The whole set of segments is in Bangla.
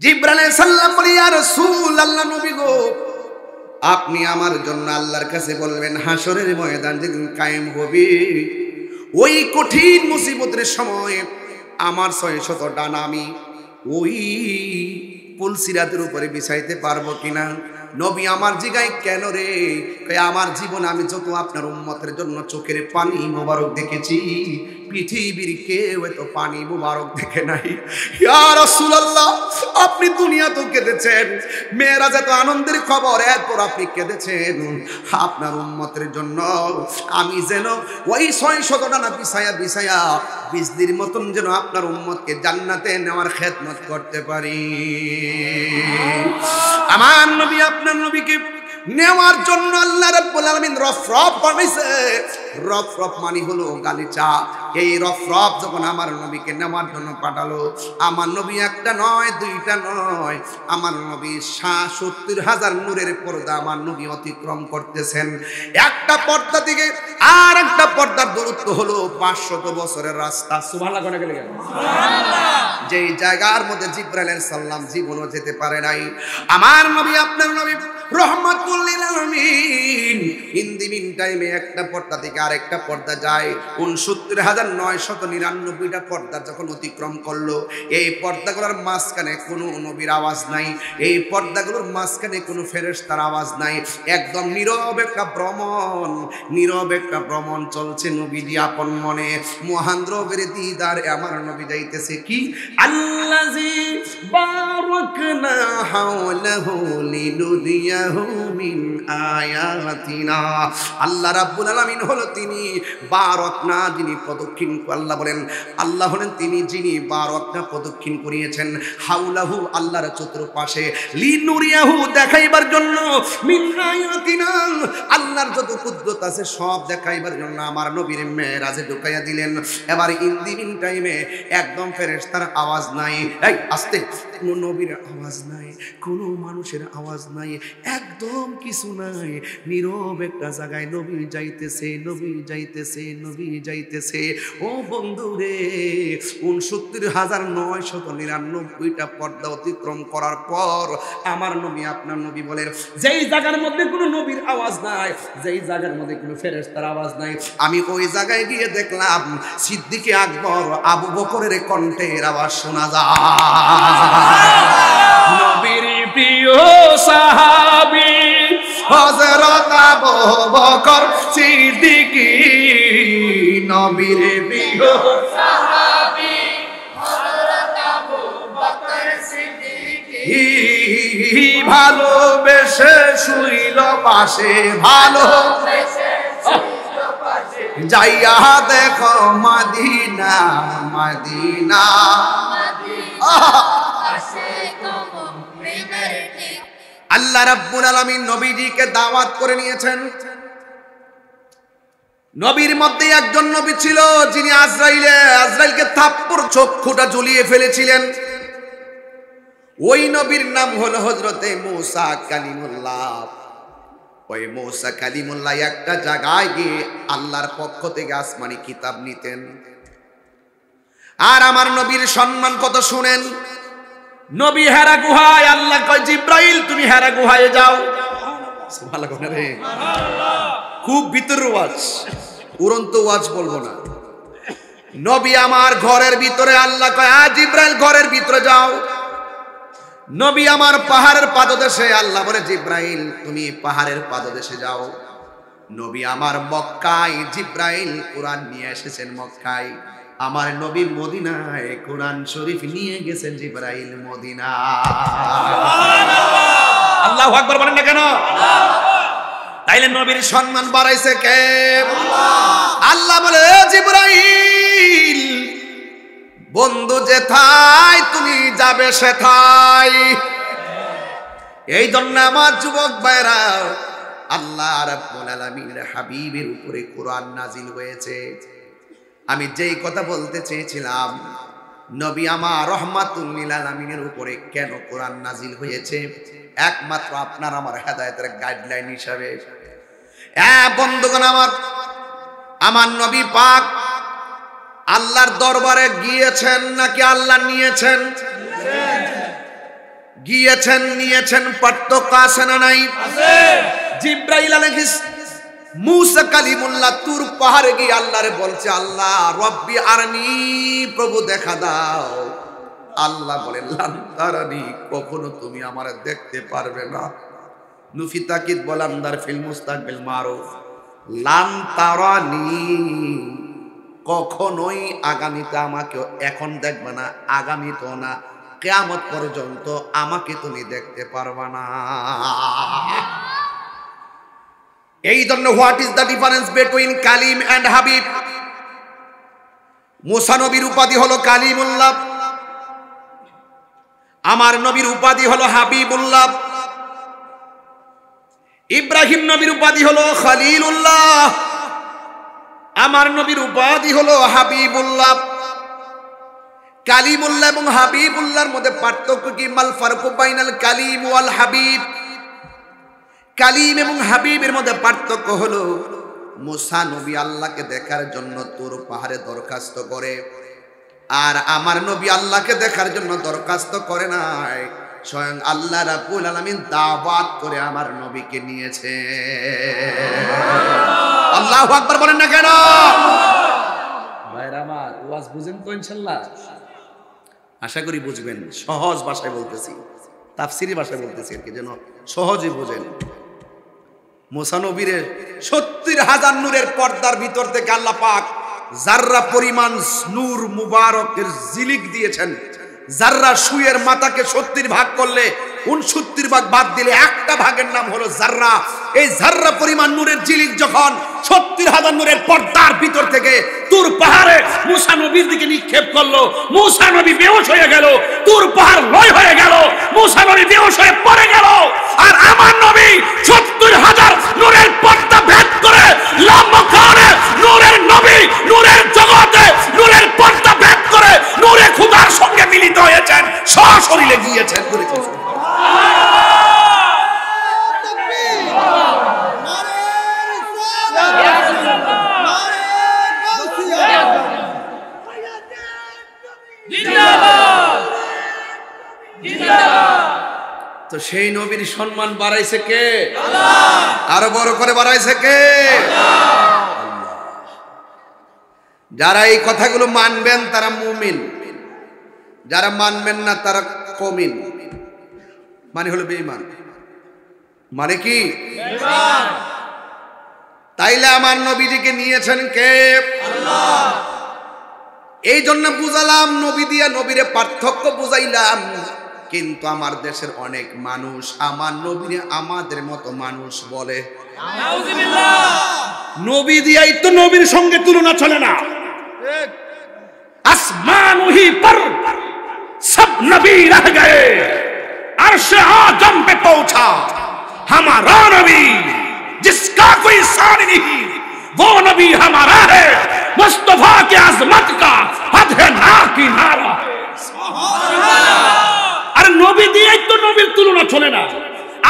জিবরাইল আলাইহিস সালাম বলে, ইয়া রাসূল, আল্লাহ নবী গো, আপনি আমার জন্য আল্লাহর কাছে বলবেন, হাসরের ময়দান যেদিন কায়েম হবে, ওই কঠিন মুসিবতের সময় আমার 600 ডানা আমি ওই পুলসিরাতের উপরে বিছাইতে পারবো কিনা? নবী আমার জিগায়, কেন রে? আমার জীবন আমি যত আপনার উম্মতের জন্য চোখের পানি মোবারক দেখেছি, পৃথিবীর কেউ এত পানি মোবারক দেখে নাই। ইয়া রাসূলুল্লাহ, আপনি দুনিয়া তো কেঁদেছেন, মেয়েরাজে তো আনন্দের খবর, এরপর আপনি কেঁদেছেন আপনার উম্মতের জন্য। আমি যেন ওই 600 ডানা বিছায়া বিছায়া বিজলির মতন যেন আপনার উম্মতকে জান্নাতে নেওয়ার খেদমত করতে পারি। আমার নবী আপনার নবীকে নেওয়ার জন্য আল্লাহ রাব্বুল আলামিন রফরফ বানাইছে। রফরফ মানে হলো গালিচা। এই রফরফ যখন আমার নবীকে নেওয়ার জন্য পাঠালো, আমার নবী একটা নয়, দুইটা নয়, আমার নবী 70,000 নূরের পর্দা আমার নবী অতিক্রম করতেছেন। একটা পর্দা থেকে আর একটা পর্দার দূরত্ব হলো 500 বছরের রাস্তা। সুবহানাল্লাহ কোনে গেলে সুবহানাল্লাহ। যেই জায়গার মধ্যে জিবরাইল আলাইহিস সালাম জীবনও যেতে পারে নাই, আমার নবী আপনার নবী রহমাতুল লিল আলামিন ইন দি মিন টাইমে একটা পর্দা থেকে আরেকটা পর্দা যায়। 69,999টা পর্দা যখন অতিক্রম করলো, এই পর্দাগুলোর মাঝখানে কোনো নবীর আওয়াজ নাই, এই পর্দাগুলোর মাঝখানে কোনো ফেরেশতার আওয়াজ নাই। একদম নীরব একটা ভ্রমণ, নীরব একটা ভ্রমণ চলছে নবীজি আপন মনে। মহান রবের দিদারে আমার নবী যাইতেছে। কি আল্লাযী বারাকনা হাওলাহু লিনুরিয়াহু মিন আয়াতিনা। আল্লাহ রাব্বুল আলামিন হলো তিনি বারাকনা, যিনি প্রদক্ষিণ, আল্লাহ বলেন আল্লাহ হলেন তিনি যিনি বারাকনা প্রদক্ষিণ করিয়েছেন হাওলাহু, আল্লাহর চতুর্পাশে, লিনুরিয়াহু দেখাইবার জন্য, মিন আয়াতিনা আল্লাহর যত কুদরত আছে সব দেখাইবার জন্য আমার নবীর মেরাজে ঢুকাইয়া দিলেন। এবার ইন্দিমিন টাইমে একদম ফেরেশতার আওয়াজ নাই, এই আস্তে, কোনো নবীর আওয়াজ নাই, কোনো মানুষের আওয়াজ নাই, একদম কিছু নাই, নীরব একটা জায়গায় নবী যাইতেছে, নবী যাইতেছে, নবী যাইতেছে। ও বন্ধু রে, 69,999টা পর্দা অতিক্রম করার পর আমার নবী আপনার নবী বলেন, যেই জায়গার মধ্যে কোনো নবীর আওয়াজ নাই, যেই জায়গার মধ্যে কোনো ফেরেশতার আওয়াজ নাই, আমি ওই জায়গায় গিয়ে দেখলাম সিদ্দিক আকবর আবু বকরের কণ্ঠের আওয়াজ শোনা যায়। নবীর প্রিয় সাহাবী হযরত আবু বকর সিদ্দিক, নবীর প্রিয় সাহাবী হযরত আবু বকর সিদ্দিক, ভালোবেসে শুইল পাশে, ভালোবেসে শুইল পাশে, যাইয়া দেখো মদিনা, মদিনা আল্লাহ রাব্বুল আলামিন নবীজিকে দাওয়াত করে নিয়েছেন। নবীর মধ্যে একজন নবী ছিল যিনি আজরাইলকে থাপ্পড় চক্ষুটা জ্বলিয়ে ফেলেছিলেন। ওই নবীর নাম হলো হযরতে মূসা কালিমুল্লাহ। ওই মূসা কালিমুল্লাহ একটা জায়গায় গিয়ে আল্লাহর পক্ষ থেকে আসমানি কিতাব নিতেন। আর আমার নবীর সম্মান কত শুনেন। নবী হেরা গুহায়, আল্লাহ কয় জিব্রাইল তুমি হেরা গুহায় যাও। সুবহানাল্লাহ রে, খুব ভিতরের ওয়াজ, উড়ন্ত ওয়াজ বলবো না। নবী আমার ঘরের ভিতরে, আল্লাহ কয় জিব্রাইল ঘরের ভিতরে যাও। নবী আমার পাহাড়ের পাদদেশে, আল্লাহ বলে জিব্রাইল তুমি পাহাড়ের পাদদেশে যাও। নবী আমার মক্কায়, জিব্রাইল কোরআন নিয়ে এসেছেন মক্কায়। আমার নবী মদিনায় কোরআন শরীফ নিয়ে গেছেন জিব্রাইল মদিনা। আল্লাহু আকবার বলেন না কেন? তাইলে নবীর সম্মান বাড়াইছে কে? আল্লাহ বলে জিব্রাইল বন্ধু যেথায় তুমি যাবে সেথায়। এই জন্য আমার যুবক ভাইরা, আল্লাহ রাব্বুল আলামিনের হাবিবের উপরে কোরআন নাজিল হয়েছে। আমি যেই কথা বলতে চেয়েছিলাম, নবী আমার রহমাতুল লিল আলামিনের উপরে কেন কোরআন নাজিল হয়েছে, একমাত্র আপনার আমার হেদায়েতের গাইডলাইন হিসাবে। বন্ধুগণ আমার নবী পাক আল্লাহর দরবারে গিয়েছেন নাকি আল্লাহ নিয়েছেন? গিয়েছেন নিয়েছেন, পার্থক্য আছে না নাই? জিব্রাইল আলাইহিস মুসা কালিমুল্লাহ তুর পাহাড়ে গিয়ে আল্লাহরে বলছে, আল্লাহ রব্বি আরনি, প্রভু দেখা দাও। আল্লাহ বলেন লান তারানি, কখনো তুমি আমারে দেখতে পারবে না। নুফি তাকিদ বলান্দার ফিল মুস্তাকবিল মারুফ, লান তারানি, কখনোই আগামীতে আমাকে এখন দেখবে না, আগামীতে না, কিয়ামত পর্যন্ত আমাকে তুমি দেখতে পারবে না। এই জন্য what is the difference between Kalim and Habib? Musa নবীর উপাধি হলো কালিমুল্লাহ, আমার নবীর উপাধি হলো হাবিবুল্লাহ। ইব্রাহিম নবীর উপাধি হলো খলিলুল্লাহ, আমার নবীর উপাধি হলো হাবিবুল্লাহ। কালিমুল্লাহ এবং হাবিবুল্লাহর মধ্যে পার্থক্য কি? মাল ফারকু বাইনাল কালিম ওয়াল হাবিব। কালিম এবং হাবিবের মধ্যে পার্থক্য হলো, মুসা নবী আল্লাহকে দেখার জন্য তুর পাহাড়ে দরখাস্ত করে, আর আমার নবী আল্লাহকে দেখার জন্য দরখাস্ত করে নাই, স্বয়ং আল্লাহ রাব্বুল আলামিন দাওয়াত করে আমার নবীকে নিয়েছে। আল্লাহু আকবার বলেন না কেন? ভাইরা আমার, ওয়াজ বুঝেন তো ইনশাআল্লাহ? আশা করি বুঝবেন। সহজ ভাষায় বলতেছি, তাফসিরি ভাষায় বলতেছি আর কি, যেন সহজে বোঝেন। মুসা নবীর 70,000 নূরের পর্দার ভিতর থেকে আল্লাহ পাক জাররা পরিমাণ নূর মুবারকের জিলিক দিয়েছেন। জাররা সুয়ের মাথাকে 70 ভাগ করলে 69 ভাগ বাদ দিলে একটা ভাগের নাম হলো জাররা। এই জাররা পরিমাণ নূরের জিলিক যখন 70,000 নূরের পর্দার ভিতর থেকে তুর পাহাড়ে মুসা নবীর দিকে নিক্ষেপ করলো, মুসা নবী বেহুশ হয়ে গেল, তুর পাহাড় লয় হয়ে গেল, মুসা নবী বেহুশ হয়ে পড়ে গেল। আর আমার নবী 70,000 নূরের পর্দা ভেদ করে লাম্বকারে নূরের নবী, নূরের জগতে নূরের পর্দা ভেদ করে নূরে খোদার সঙ্গে মিলিত হয়েছেন, সশরীরে গিয়েছেন। তো সেই নবীর সম্মান বাড়াইছে কে? আল্লাহ। আরো বড় করে বাড়াইছে কে? আল্লাহ। যারা এই কথাগুলো মানবেন তারা মুমিন, যারা মানবেন না তারা কমিন, মানে হলো বেঈমান। মানে কি? বেঈমান। তাইলে আমার নবীজিকে নিয়েছেন কে? আল্লাহ। এই জন্য বুঝালাম, নবী দিয়া নবীরে পার্থক্য বুঝাইলাম, কিন্তু আমার দেশের অনেক মানুষ আমার নবীরে আমাদের মতো মানুষ বলে। নাউযুবিল্লাহ। নবী দিয়াই তো নবীর সঙ্গে তুলনা চলে না। আসমান ওহি পর সব নবী রহ গয়ে, আরশে আজম पे पहुंचा हमारा नबी, जिसका कोई शान नहीं वो नबी हमारा है, मुस्तफा की अजमत का हद है ना किनारा। আর নবী দিয়েই তো নবীর তুলনা চলে না।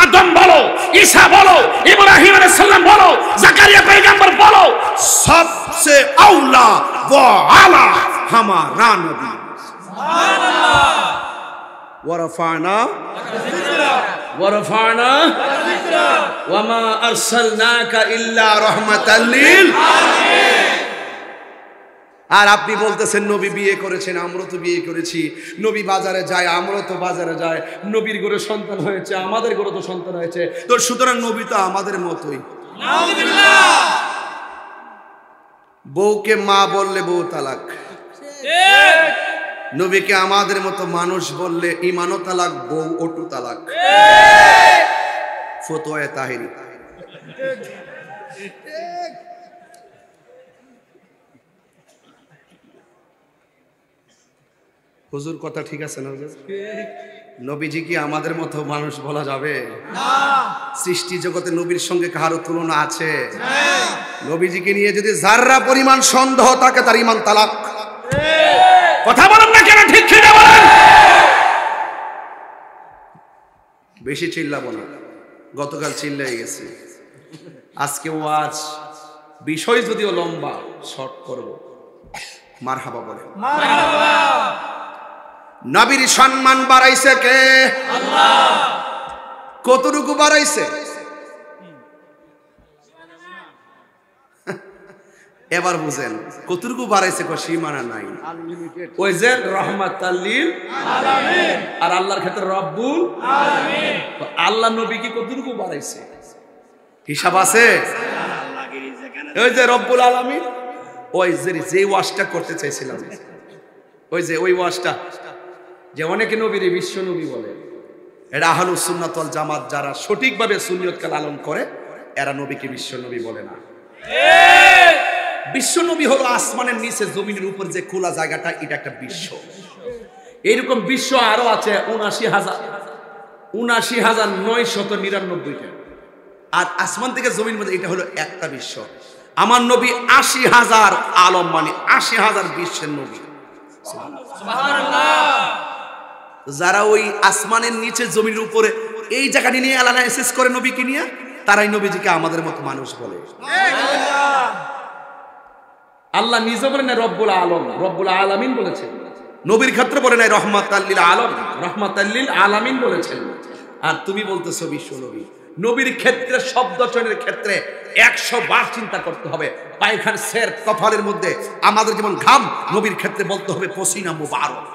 আদম বলো, ঈসা বলো, ইব্রাহিম আলাইহিস সালাম বলো, জাকারিয়া পয়গম্বর বলো, সবসে আউলা ওয়া আলা হামারা নবী। সুবহানাল্লাহ। ওয়ারফানা ওয়ারফানা ওয়া মা আরসালনাকা ইল্লা রাহমাতাল লিল আলামিন। আর আপনি বলতেছেন নবী বিয়ে করেছেন, আমরা তো বিয়ে করেছি, নবী বাজারে যায়, আমরা তো বাজারে যাই, নবীর ঘরে সন্তান হয়েছে, আমাদের ঘরে তো সন্তান হয়েছে, তো সুতরাং নবী তো আমাদের মতোই। নাউযুবিল্লাহ। বউকে মা বললে বউ তালাক, ঠিক। নবীকে আমাদের মতো মানুষ বললে ঈমানও তালাক, বউ ওটু তালাক। ঠিক। ফতোয়া তাহিরি। হুজুর কথা ঠিক আছে না? নবীজি কি আমাদের মতো মানুষ বলা যাবে? না। সৃষ্টি জগতে নবীর সঙ্গে কারো তুলনা আছে? না। নবীজিকে নিয়ে যদি যাররা পরিমাণ সন্দেহ থাকে তার ঈমান তালাক। কথা বলেন না কেন? ঠিক কি না বলেন? বেশি চিল্লাবো না, গতকাল চিল্লাই গেছি। আজকে ওয়াজ বিষয় যদিও লম্বা, শর্ট করব। মারহাবা বলেন। মারহাবা। নবীর সম্মান বাড়াইছে কে? আল্লাহ। কতটুকু বাড়াইছে? এবার বুঝেন কতটুকু বাড়াইছে, সীমানা নাই। ওই যে রহমাতাল লিল আলামিন, আর আল্লাহর ক্ষেত্রে রব্বুল আলামিন। আল্লাহ নবী কি কতটুকু বাড়াইছে হিসাব আছে? ওই যে রব্বুল আলামিন, ওই যে ওয়াজটা করতে চাইছিলাম, ওই ওয়াজটা যে অনেকে নবীর বিশ্ব নবী বলে, এরা আহলুস সুন্নাত ওয়াল জামাত যারা সঠিকভাবে সুন্নিয়তকে লালন করে, এরা নবীকে বিশ্ব নবী বলে না। বিশ্ব নবী হলো আসমানের নিচে জমিনের উপর যে খোলা জায়গাটা, এটা একটা বিশ্ব। এইরকম বিশ্ব আরো আছে 79,999টা, আর আসমান থেকে জমির মধ্যে এটা হলো একটা বিশ্ব। আমার নবী 80,000 আলম, মানে 80,000 বিশ্বের নবী। যারা ওই আসমানের নিচে জমির উপরে এই জায়গাটি নিয়ে অ্যানালাইসিস করে নবীকে নিয়ে, তারাই নবীজিকে আমাদের মতো মানুষ বলে। আল্লাহ নিজে বলেন না রব্বুল আলম, রব্বুল আলামিন বলেছেন। নবীর ক্ষেত্রে বলে নাই রহমাতাল লিল আলম, রহমাতাল লিল আলামিন বলেছেন। আর তুমি বলতেছো বিশ্ব নবী। নবীর ক্ষেত্রে শব্দ চয়নের ক্ষেত্রে 100 বার চিন্তা করতে হবে। পায়খানা সের কপালের মধ্যে আমাদের যেমন ঘাম, নবীর ক্ষেত্রে বলতে হবে পসিনা মুবারক।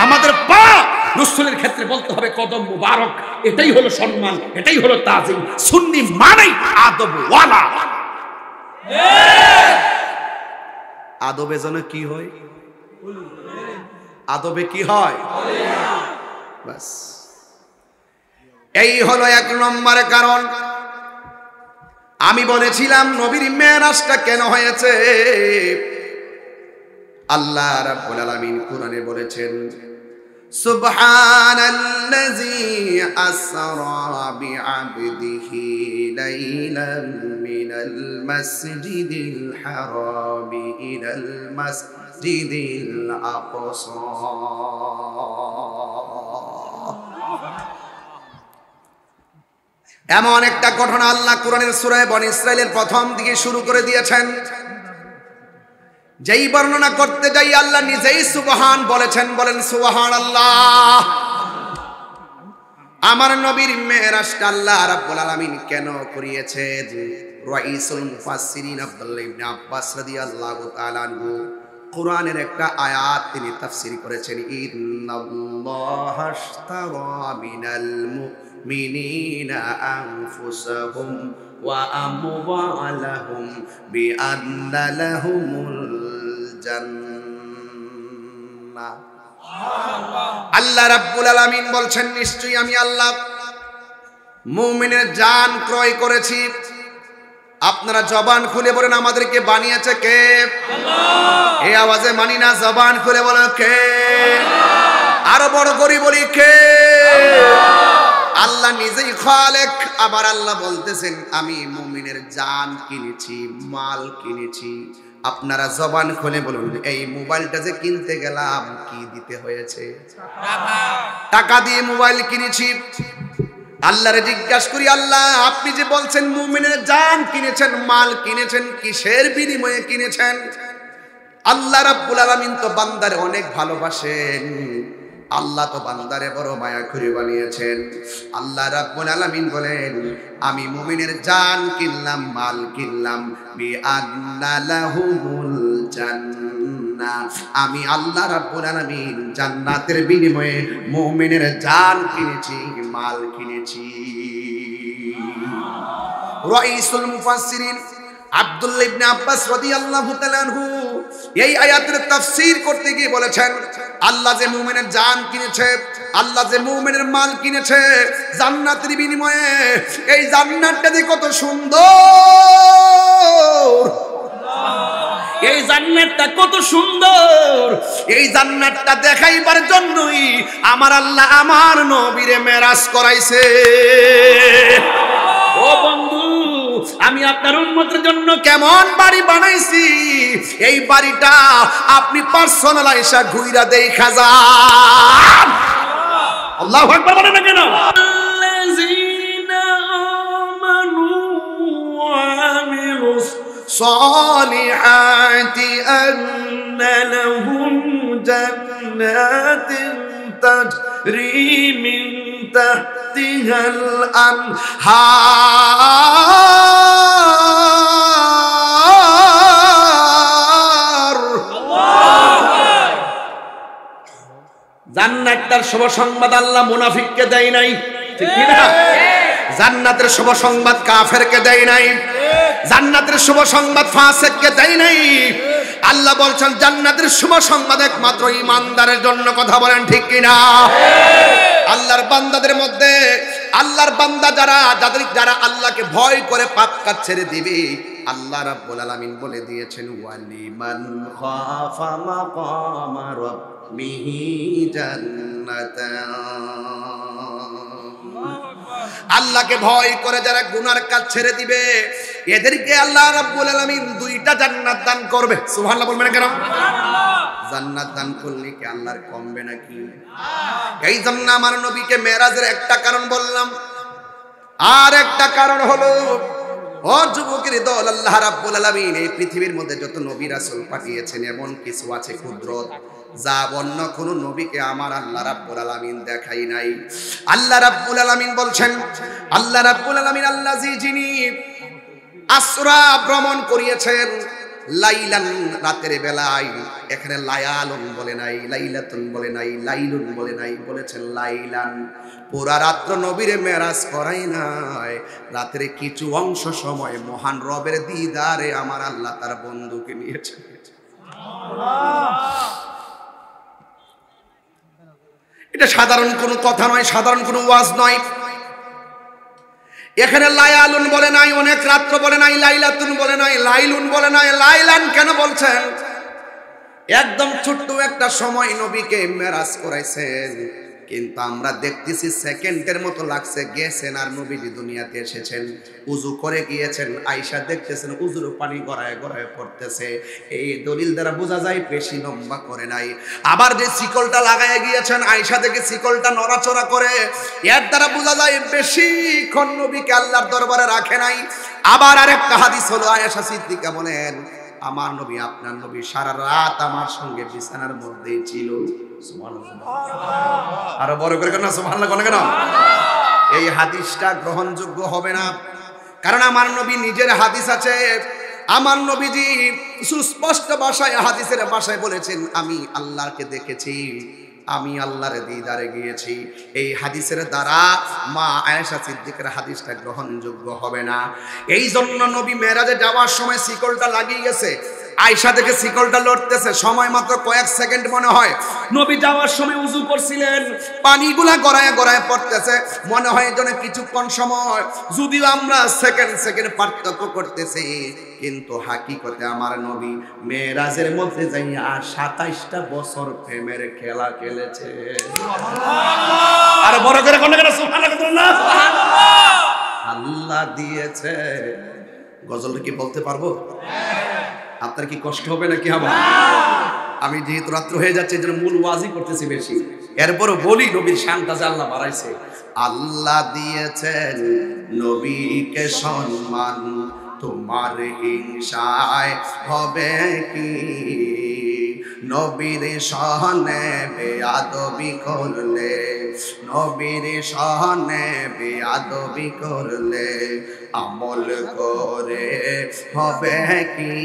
আমাদের পা রাসূলের ক্ষেত্রে বলতে হবে কদম মুবারক। এটাই হলো সম্মান, এটাই হলো তাজিম। সুন্নি মানেই আদব ওয়ালা। আদবে যেন কি হয়? আদবে কি হয়? বাস এই হলো 1 নম্বর কারণ। আমি বলেছিলাম নবীর মেরাজটা কেন হয়েছে। আল্লাহ রাব্বুল আলামিন কোরআনে বলেছেন, সুবহানাল্লাযী আসরা বিআবদিহি লাইলাম মিনাল মাসজিদিল হারামি ইলাল মাসজিদিল আকসা। এমন একটা ঘটনা আল্লাহ কোরআনের সূরা বনী ইসরাঈলের প্রথম দিকে শুরু করে দিয়েছেন। যেই বর্ণনা করতে যাই আল্লাহ নিজেই সুবহান বলেছেন, বলেন সুবহানাল্লাহ। আমার নবীর মেরাজটা আল্লাহ রাব্বুল আলামিন কেন করিয়েছেন? রাইসুল মুফাসসিরিন আব্দুল্লাহ ইবনে আব্বাস রাদিয়াল্লাহু তাআলা আনহু কোরআনের একটা আয়াত তিনি তাফসীর করেছেন, ইন্নাল্লাহা আশতারা মিনাল মুমিনিনা আনফুসাহুম ওয়া আমওয়ালাহুম বিআন্না লাহুমুল জান্নাহ। আল্লাহ রাব্বুল আলামিন বলছেন, নিশ্চয়ই আমি আল্লাহ মুমিনের জান ক্রয় করেছি। আপনারা জবান খুলে বলেন আমাদেরকে বানিয়েছে কে? আল্লাহ। এই আওয়াজে মানি না, জবান খুলে বলেন কে? আল্লাহ। আরো বড় করে বলি কে? আল্লাহ নিজেই খালেক। আবার আল্লাহ বলতেছেন, আমি মুমিনের জান কিনেছি, মাল কিনেছি। আপনারা জবান খুলে বলুন, এই মোবাইলটা যে কিনতে গেলাম কি দিতে হয়েছে? টাকা দিয়ে মোবাইল কিনেছি। আল্লাহরে জিজ্ঞাসা করি, আল্লাহ আপনি যে বলছেন মুমিনের জান কিনেছেন, মাল কিনেছেন, কিসের বিনিময়ে কিনেছেন? আল্লাহ রাব্বুল আলামিন তো বান্দারে অনেক ভালোবাসেন। আল্লাহ তো বান্দারে বড় মায়া করে বানিয়েছেন। আল্লাহ রাব্বুল আলামিন বলেন, আমি মুমিনের জান কিনলাম, মাল কিনলাম, বিআন্না লাহুমুল জান্নাহ। আমি আল্লাহ রাব্বুল আলামিন জান্নাতের বিনিময়ে মুমিনের জান কিনেছি, মাল কিনেছি। রাইসুল মুফাসসিরিন আব্দুল্লাহ ইবনে আব্বাস রাদিয়াল্লাহু তাআলা আনহু এই আয়াতের তাফসীর করতে গিয়ে বলেছেন, আল্লাহ যে মুমিনের জান কিনেছে, আল্লাহ যে মুমিনের মাল কিনেছে জান্নাতের বিনিময়ে, এই জান্নাতটা যে কত সুন্দর, এই জান্নাতটা কত সুন্দর, এই জান্নাতটা দেখাইবার জন্যই আমার আল্লাহ আমার নবীরে মেরাজ করাইছে। ও বন্ধু, আমি আপনার উম্মতের জন্য কেমন বাড়ি বানাইছি, এই বাড়িটা আপনি পার্সোনালাইজা ঘুইরা দেখা যান। আল্লাহু আকবার বলেন না কেন? আল্লাযীনা আমানু ওয়া আমিলুস সালিহাতি আন্না লাহুম জান্নাতুন জান্নাতিন তাজরি মিন তাহতিহাল আনহার। জান্নাতের শুভ সংবাদ আল্লাহ মুনাফিককে দেয় নাই, ঠিক কি না? জান্নাতের শুভ সংবাদ কাফেরকে দেয় নাই, জান্নাতের শুভ সংবাদ ফাসিককে দেয় নাই। আল্লাহ বলছেন জান্নাতের শুভ সংবাদ একমাত্র ঈমানদারের জন্য। কথা বলেন ঠিক কি না? আল্লাহর বান্দাদের মধ্যে, আল্লাহর বান্দা যারা আল্লাহকে ভয় করে পাপ কাজ ছেড়ে দিবে, আল্লাহ রাব্বুল আলামিন বলে দিয়েছেন ওয়ালিমান খাফা মাকামা রাব্বিহি জান্নাতান। আল্লাহকে ভয় করে যারা গুনার কাজ ছেড়ে দিবে, এদেরকে আল্লাহ রাব্বুল আলামিন দুইটা জান্নাত দান করবে। সুবহানাল্লাহ বলবেন কেন? জান্নাত দান করলে কি আল্লাহর কমবে নাকি? এই জন্য আমার নবীকে মেরাজের একটা কারণ বললাম, আর একটা কারণ হলো ও যুবকের দল, আল্লাহ রাব্বুল আলামিন এই পৃথিবীর মধ্যে যত নবী রাসূল পাঠিয়েছেন এমন কিছু আছে কুদরত যা অন্য কোন নবীকে আমার আল্লাহ রাব্বুল আলামিন দেখাই নাই। আল্লাহ রাব্বুল আলামিন বলছেন, আল্লাহ রাব্বুল আলামিন আল্লাযী যিনি আসরা ভ্রমণ করিয়েছেন লাইলান রাতের বেলায়, এখানে লায়ালুন বলে নাই, লাইলাতুন বলে নাই, লাইলুন বলে নাই, বলেছেন লাইলান। পুরা রাত্র নবীরে মেরাজ করাই নাই, রাতের কিছু অংশ সময় মহান রবের দিদারে আমার আল্লাহ তার বন্ধুকে নিয়েছেন। এটা সাধারণ কোনো কথা নয়, সাধারণ কোনো ওয়াজ নয়। এখানে লায়ালুন বলে নাই, অনেক রাত্র বলে নাই, লাইলাতুন বলে নাই, লাইলুন বলে নাই, লাইলান কেন বলছেন? একদম ছোট্ট একটা সময় নবীকে মেরাজ করাইছেন, কিন্তু আমরা দেখতেছি সেকেন্ডের মতো লাগছে গেছেন আর নবীজি দুনিয়াতে এসেছেন। উজু করে গিয়েছেন, আয়েশা দেখতেছেন উজুর পানি গড়ায় গড়ায় পড়তেছে। এই দলিল দ্বারা বোঝা যায় বেশি লম্বা করে নাই। আবার যে শিকলটা লাগায় গিয়েছেন, আয়েশা দেখে শিকলটা নড়াচড়া করে, এর দ্বারা বোঝা যায় বেশিক্ষণ নবীকে আল্লাহর দরবারে রাখে নাই। আবার আরেকটা হাদিস হলো, আয়েশা সিদ্দিকা বলেন আমার নবী, আপনার নবী সারা রাত আমার সঙ্গে বিছানার মধ্যেই ছিল। আরো বড় করে কেন সুবহানাল্লাহ কেন? এই হাদিসটা গ্রহণযোগ্য হবে না, কারণ আমার নবী নিজের হাদিস আছে। আমার নবীজি সুস্পষ্ট ভাষায় হাদিসের ভাষায় বলেছেন আমি আল্লাহকে দেখেছি, আমি আল্লাহর দিদারে গিয়েছি। এই হাদিসের দ্বারা মা আয়েশা সিদ্দিকের হাদিসটা গ্রহণযোগ্য হবে না। এই জন্য নবী মেরাজে যাওয়ার সময় শিকলটা লাগিয়ে গেছে, আয়েশা দেখে শিকলটা লড়তেছে, সময় মাত্র কয়েক সেকেন্ড মনে হয়। নবী যাওয়ার সময় উযু করছিলেন, পানিগুলা গড়ায় গড়ায় পড়তেছে, মনে হয় যেন কিছুক্ষণ সময়। যদিও আমরা সেকেন্ড সেকেন্ড পার্থক্য করতেছি, কিন্তু হাকিকতে আমার নবী মেরাজের মধ্যে যাইয়া 27টা বছর প্রেমের খেলা খেলেছে। আর বড় করে কোন কেন সুবহানাল্লাহ? আল্লাহ দিয়েছে। গজলটা কি বলতে পারবো? আপনার কি কষ্ট হবে নাকি? আমার আমি যেহেতু রাত্র হয়ে যাচ্ছে এজন্য মূল ওয়াজই করতেছি বেশি, এরপরও বলি নবীর শানটা যে আল্লাহ বাড়াইছে। আল্লাহ দিয়েছেন নবীকে সম্মান, তোমার হিংসায় হবে কি? নবীর শানে বেয়াদবি করলে, নবীর শানে বেয়াদবি করলে আমল করে হবে কি?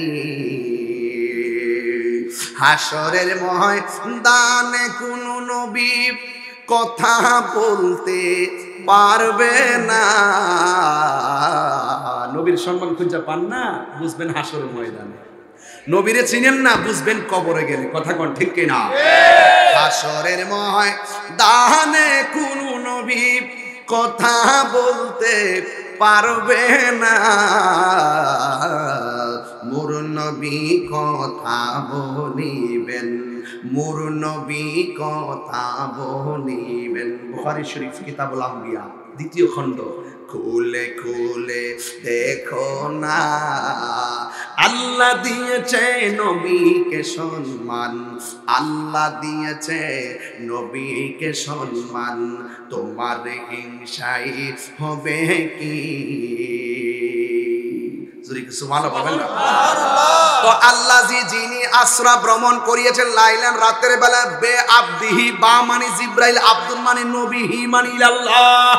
হাসরের ময়দানে কোন নবী কথা বলতে পারবে না। নবীর সম্মান খুঁজে পান না, বুঝবেন হাসরের ময়দানে। নবীরে চিনেন না, বুঝবেন কবরে গেলে। কথা কোন ঠিক কিনা? হাসরের ময়দানে কোন নবী কথা বলতে পারবে না। মোর নবী কথা বলিবেন, মোর নবী কথা বলিবেন। বুখারী শরীফ কিতাবুল আম্বিয়া 2য় খণ্ড। খুলে খুলে দেখো না, আল্লাহ দিয়েছে নবীকে সম্মান, আল্লাহ দিয়েছে নবীকে সম্মান, তোমার হিংসাই হবে কি? যদি কিছু ভালো বলেন না। তো আল্লাহ যিনি আসরা ভ্রমণ করিয়েছেন লাইলান রাতের বেলা বে আব্দিহি বা মানে জিব্রাইল, আব্দুল মানে নবী, হি মানে আল্লাহ,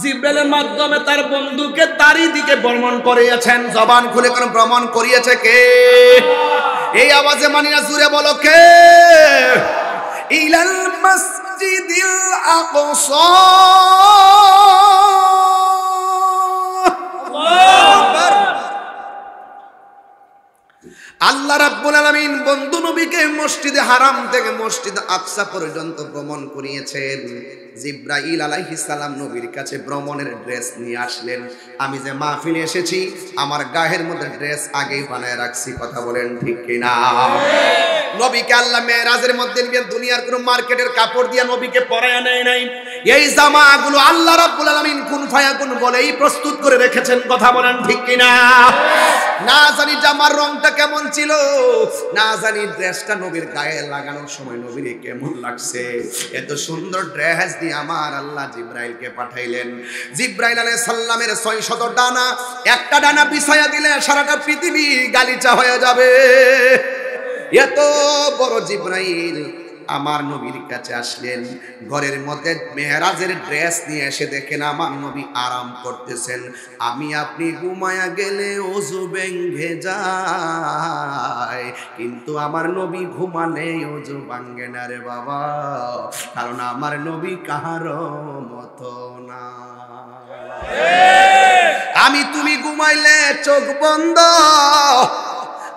জিব্রাইলের মাধ্যমে তার বন্ধুকে তারই দিকে ভ্রমণ করিয়েছেন। জবান খুলে কোন ভ্রমণ করিয়েছে কে? এই আওয়াজে মানি না, জুড়ে বলো কে? ইলাল মসজিদিল আকসা, আল্লাহ রাব্বুল আলামিন বন্ধু নবীকে মসজিদে হারাম থেকে মসজিদ আকসা পর্যন্ত ভ্রমণ করিয়েছেন। জিব্রাইল আলাইহিস সালাম নবীর কাছে ভ্রমণের ড্রেস নিয়ে আসলেন। আমি যে মাহফিলে এসেছি আমার গায়ের মধ্যে ড্রেস আগেই বানায় রাখছি, কথা বলেন ঠিক কিনা? নবীকে আল্লাহ মেরাজের মধ্যে নিয়ে দুনিয়ার কোন মার্কেটের কাপড় দিয়ে নবীকে পরায় নেয় নাই। এই জামাগুলো আল্লাহ রাব্বুল আলামিন কুন ফায়াকুন বলেই প্রস্তুত করে রেখেছেন, কথা বলেন ঠিক কিনা? না জানি জামার রংটা কেমন ছিল, না জানি ড্রেসটা নবীর গায়ে লাগানোর সময় নবীর কেমন লাগছে। এত সুন্দর ড্রেস দিয়ে আমার আল্লাহ জিব্রাইলকে পাঠাইলেন। জিব্রাইল আলাইহিস সালামের 600 ডানা, একটা ডানা বিছায়া দিলে সারাটা পৃথিবী গালিচা হয়ে যাবে। এত বড় জিব্রাইল আমার নবীর কাছে আসলেন। ঘরের মধ্যে মেহরাজের ড্রেস নিয়ে এসে দেখেন আমার নবী আরাম করতেছেন। আমি আপনি ঘুমায়া গেলে ওযু ভেঙে যায়, কিন্তু আমার নবী ঘুমালে ওযু ভাঙে না রে বাবা, কারণ আমার নবী কাহারো মতো না। আমি তুমি ঘুমাইলে চোখ বন্ধ,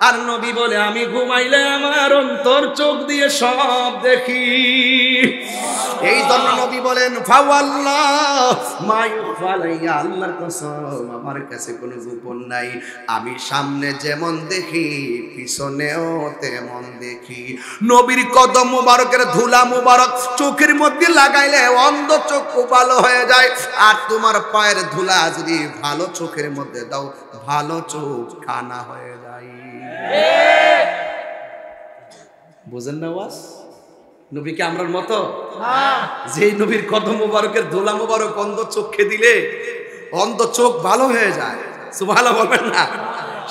আর নবী বলে আমি ঘুমাইলে আমার অন্তর চোখ দিয়ে সব দেখি। এই জন্য নবী বলেন ফাওয়াল্লাহ মা ইউফালাইয়া, আল্লাহর কসম আমার কাছে কোনো গোপন নাই। আমি সামনে যেমন দেখি পিছনেও তেমন দেখি। নবীর কদম মুবারকের ধুলা মুবারক চোখের মধ্যে লাগাইলে অন্ধ চোখ ভালো হয়ে যায়, আর তোমার পায়ের ধুলা যদি ভালো চোখের মধ্যে দাও ভালো চোখ কানা হয়ে যায়। বুঝেন না ওয়াজ? নবীকে আমরার মতো যে নবীর কদম মুবারকের ধুলা মুবারক অন্ধ চোখে দিলে অন্ধ চোখ ভালো হয়ে যায়, সুবহানাল্লাহ বলবেন না?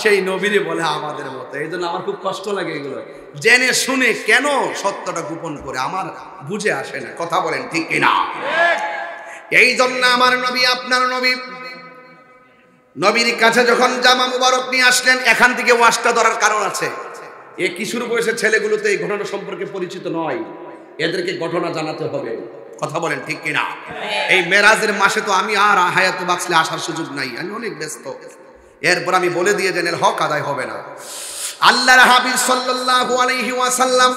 সেই নবীরই বলে আমাদের মতো। এই জন্য আমার খুব কষ্ট লাগে এগুলো জেনে শুনে কেন সত্যটা গোপন করে আমার বুঝে আসে না, কথা বলেন ঠিক কিনা? এই জন্য আমার নবী আপনার নবী নবীর কাছে যখন জামা মুবারক নিয়ে আসলেন, এখান থেকে ওয়াজটা ধরার কারণ আছে। এ কিশোর বয়সের ছেলেগুলো তো এই ঘটনা সম্পর্কে পরিচিত নয়, এদেরকে ঘটনা জানাতে হবে, কথা বলেন ঠিক কিনা? এই মেরাজের মাসে তো আমি আর হায়াতে বাঁচলে আসার সুযোগ নাই, আমি অনেক ব্যস্ত। এরপর আমি বলে দিয়ে যেন হক আদায় হবে না। আল্লাহর হাবিব সাল্লাল্লাহু আলাইহি ওয়াসাল্লাম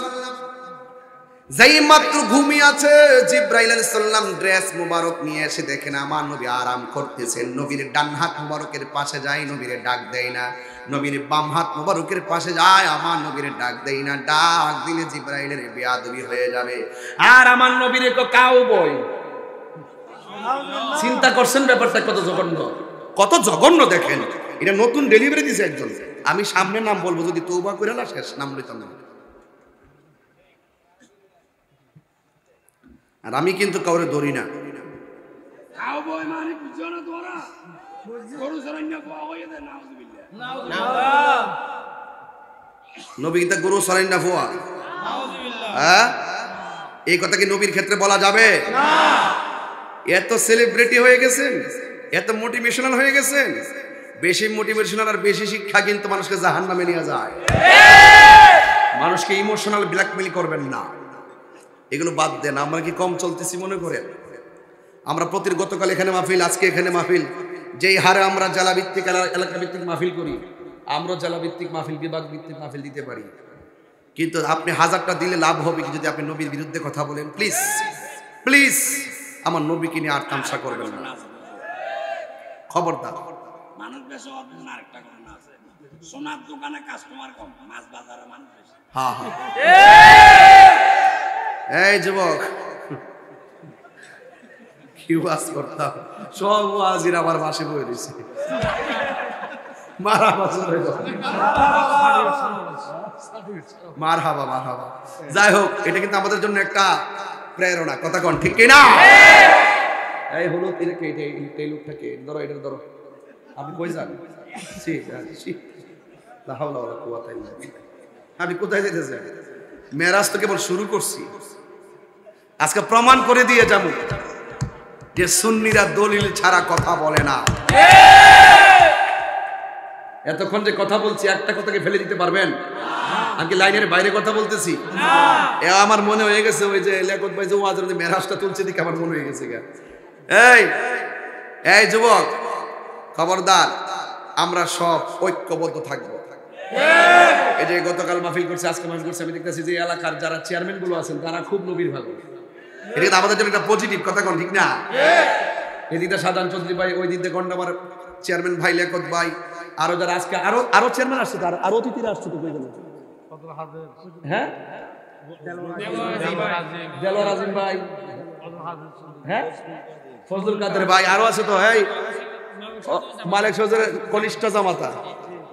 যেই মাত্র ঘুমিয়ে আছে, জিব্রাইল আলাইহিস সালাম ড্রেস মুবারক নিয়ে এসে দেখেন আমার নবী আরাম করতেছেন। নবীর ডান হাত মুবারকের পাশে যায়, নবীর ডাক দেয় না। নবীর বাম হাত মুবারকের পাশে যায়, আমার নবীর ডাক দেয় না। ডাক দিলে জিব্রাইলের বেয়াদবি হয়ে যাবে। আর আমার নবীর কাউ বই চিন্তা করছেন ব্যাপারটা কত জঘন্য, কত জঘন্য দেখেন। এটা নতুন ডেলিভারি দিয়েছে একজন। আমি সামনে নাম বলবো, যদি তওবা করে না শেষ নাম লইতাম না। আর আমি কিন্তু কাউরে ধরি না। নবী কিন্তু গরু সরাই না ফোয়া, হ্যাঁ? এই কথা কি নবীর ক্ষেত্রে বলা যাবে? এত সেলিব্রিটি হয়ে গেছেন, এত মোটিভেশনাল হয়ে গেছেন। বেশি মোটিভেশনাল আর বেশি শিক্ষা কিন্তু মানুষকে জাহান্নামে নিয়ে যায়। মানুষকে ইমোশনাল ব্ল্যাকমেইল করবেন না, এগুলো বাদ দেন। আমরা কি কম চলতেছি মনে করেন? আমরা প্রতির গতকাল এখানে মাহফিল, আজকে এখানে মাহফিল। যেই হারে আমরা জেলা ভিত্তিক এলাকা ভিত্তিক মাহফিল করি, আমরা জেলা ভিত্তিক মাহফিল বিভাগ ভিত্তিক মাহফিল দিতে পারি, কিন্তু আপনি 1000টা দিলে লাভ হবে কি যদি আপনি নবীর বিরুদ্ধে কথা বলেন? প্লিজ প্লিজ আমার নবীকে নিয়ে আর তামসা করবেন না, খবরদার। মানুষ বেশি আরেকটা ঘটনা আছে, সোনার দোকানে কাস্টমার কম, মাছ বাজারে মানুষ বেশি। হ্যাঁ হ্যাঁ, এই যুবক কি ওয়াজ করতাম, সব ওয়াজির আমার পাশে বয়ে দিছে। মারহাবা মারহাবা। যাই হোক, এটা কিন্তু আমাদের জন্য একটা প্রেরণা, কথা কোন ঠিক কিনা? এই হলো এই লোকটাকে ধরো, এটা ধরো। আপনি কই যান? আমি কোথায় যেতেছি? মেরাজ তো কেবল শুরু করছি, আজকে প্রমাণ করে দিয়ে যাবো যে সুন্নিরা দলিল ছাড়া কথা বলে না। এতক্ষণ যে কথা বলছি একটা কথাকে ফেলে দিতে পারবেন? আমি কি লাইনের বাইরে কথা বলতেছি? আমার মনে হয়ে গেছে ওই যে লেখক ভাই যে ওয়াজের মধ্যে মেরাজটা তুলছে দিকে আমার মনে হয়ে গেছে। এই এই যুবক, খবরদার, আমরা সব ঐক্যবদ্ধ থাকবো। এই যে গতকাল মাহফিল করছে, আজকে মাহফিল করছে, আমি দেখতেছি যে এলাকার যারা চেয়ারম্যান গুলো আছেন তারা খুব নবীর ভালো। এটা আমাদের জন্য একটা পজিটিভ কথা, কোন ঠিক না? এদিকে সাধারণ চৌধুরী ভাই, ওই দিকে গন্ডামার চেয়ারম্যান ভাই, লেখক ভাই, আরো যারা আজকে আরো চেয়ারম্যান আসছে, আরো অতিথিরা আসছে তো কই গেল? হ্যাঁ, দেলোয়ার আজিম ভাই, হ্যাঁ, ফজলুল কাদের ভাই, আরো আছে তো। এই মালিক সজরের কনিষ্ঠ জামাতা,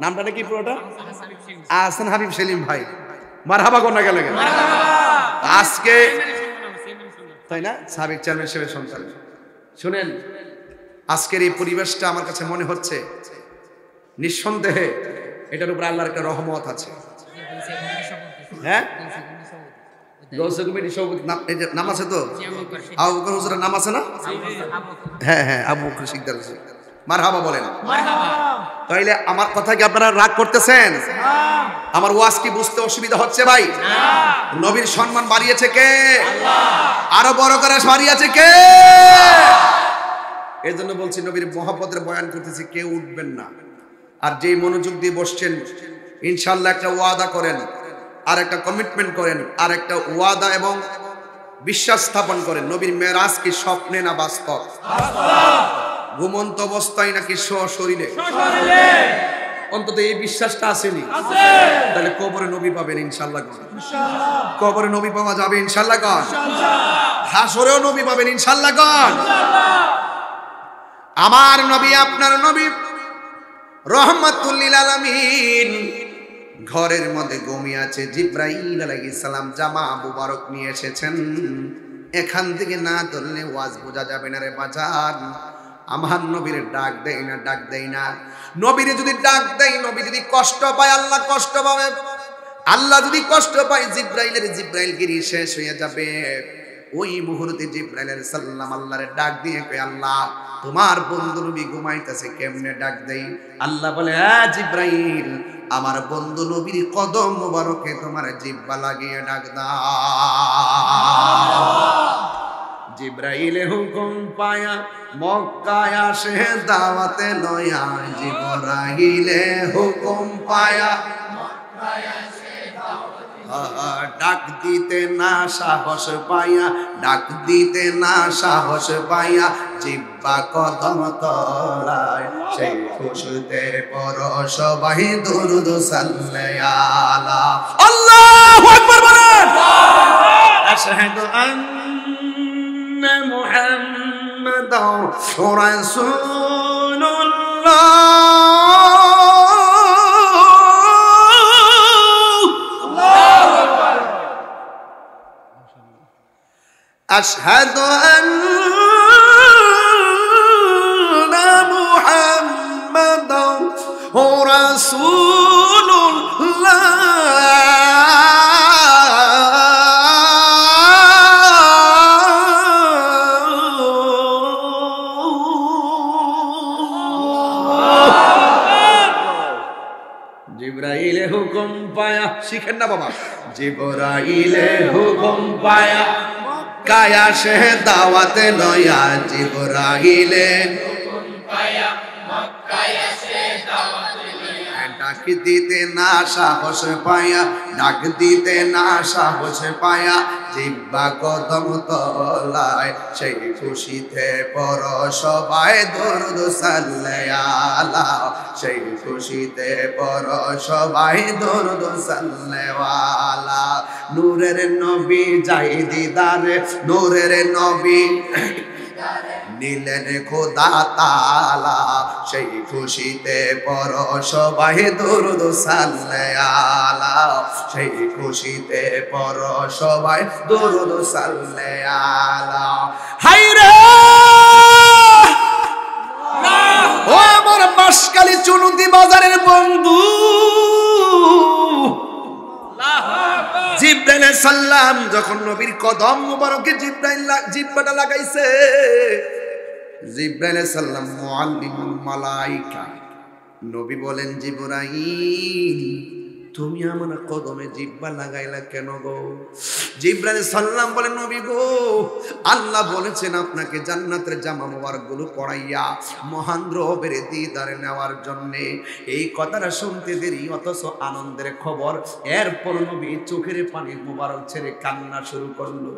নামটা কি পুরোটা? আহসান হাবিব সেলিম ভাই, মারহাবা কোন গেলে গেল আজকে, তাই না? সাবেক চেয়ারম্যান সাহেবের সন্তান। শুনেন, আজকের এই পরিবেশটা আমার কাছে মনে হচ্ছে নিঃসন্দেহে এটার উপর আল্লাহর একটা রহমত আছে। হ্যাঁ, নাম আছে তো, আবু বকর হুজুরের নাম আছে না? হ্যাঁ হ্যাঁ, আবু বকর সিকদার। মারহাবা বলেন। তাইলে আমার কথা কি আপনারা রাগ করতেছেন? আমার ওয়াজ কি বুঝতে অসুবিধা হচ্ছে ভাই? নবীর সম্মান বাড়িয়েছে কে? আরো বড় করে বাড়িয়েছে কে? এই জন্য বলছি, নবীর মহব্বতের বয়ান করতেছি, কেউ উঠবেন না। আর যেই মনোযোগ দিয়ে বসছেন, ইনশাআল্লাহ একটা ওয়াদা করেন, আর একটা কমিটমেন্ট করেন, আর একটা ওয়াদা এবং বিশ্বাস স্থাপন করেন। নবীর মেরাজ কি স্বপ্নে না বাস্তব? ঘুমন্ত অবস্থায় নাকি সশরীরে? অন্তত এই বিশ্বাসটা আসেনি, তাহলে কবরে নবী পাবেন ইনশাআল্লাহ। কবরে নবী পাওয়া যাবে ইনশাআল্লাহ। হাসরেও নবী পাবেন ইনশাআল্লাহ। আমার নবী, আপনার নবী রহমাতুল লিল আলামিন ঘরের মধ্যে ঘুমিয়ে আছে। জিবরাইল আলাইহিস সালাম জামা মুবারক নিয়ে এসেছেন। এখান থেকে না ধরলে ওয়াজ বোঝা যাবে না রে বাজার। আমার নবীর ডাক দেয় না, ডাক দেয় না। নবীরে যদি ডাক দেয়, নবী যদি কষ্ট পায়, আল্লাহ কষ্ট পাবে। আল্লাহ যদি কষ্ট পায়, জিবরাইলগিরি শেষ হয়ে যাবে। ওই মুহূর্তে জিবরাইল আলাইহিস সালাম আল্লাহরে ডাক দিয়ে কয়, আল্লাহ, তোমার বন্ধু নবী ঘুমাইতেছে, কেমনে ডাক দেই? আল্লাহ বলে, হ্যাঁ জিবরাইল, আমার বন্ধু নবীর কদম মোবারকে তোমার জিহ্বা লাগিয়ে ডাক দাও। জিবরাইলে হুকুম পায়া মক্কায় আসে দাওয়াতে লয়া। জিবরাইলে হুকুম পায়া মক্কায় আসে দাওয়াতে, ডাক দিতে না সাহস পাইয়া, ডাক দিতে না সাহস পাইয়া, জিহ্বা কদম তলায়, সেই খুশিতে পড় সবাই দুরূদ সাল্লাল্লাহু আল্লাহু আকবার বলেন। আশহাদু আন্না মুহাম্মাদার রাসূলুল্লাহ। আশহাদু আন্না মুহাম্মাদার রাসূলুল্লাহ। জিবরাইলে হুকুম পায়া, শিখেন না বাবা, জিবরাইলে হুকুম পায়া কায়া সে দাওয়াতে লয়া। জিবরাইলে হুকুম পায়া মক্কায় আসে দাওয়াতে লয়া। ডাক দিতে না সাহস পায়া, ডাক দিতে না সাহস পায়া, জিহ্বা কদম তলায়, সেই খুশিতে পড় সবাই দুরূদ সাল্লাল্লাহু। সেই খুশিতে পড় সবাই দুরূদ সাল্লাল্লাহু। নূরের নবী যাই দিদারে, নূরের নবী নিলেন খোদা তাআলা, সেই খুশিতে পড় সবাই দুরূদ সাল্লাল্লাহু। সেই খুশিতে পড় সবাই দুরূদ সাল্লাল্লাহু। হায়রে ও আমার বাঁশখালী চুনুদি আলাইহিস সালাম যখন নবীর কদম মুবারকে জিহ্বাটা লাগাইছে, জিবরাইল আলাইহিস সালাম মুআল্লিমুল মালায়েকা, নবী বলেন জিবরাইল তুমি আমার কদমে জিহ্বা লাগাইলা কেন গো? জিবরাইল আলাইহিস সালাম বলেন নবী গো, আল্লাহ বলেছেন আপনাকে জান্নাতের জামা মোবারকগুলো পরাইয়া মহান রবের দিদারে নেওয়ার জন্য। এই কথাটা শুনতে দেরি, অথচ আনন্দের খবর। এরপর নবী চোখের পানি মোবারক ছেড়ে কান্না শুরু করলো।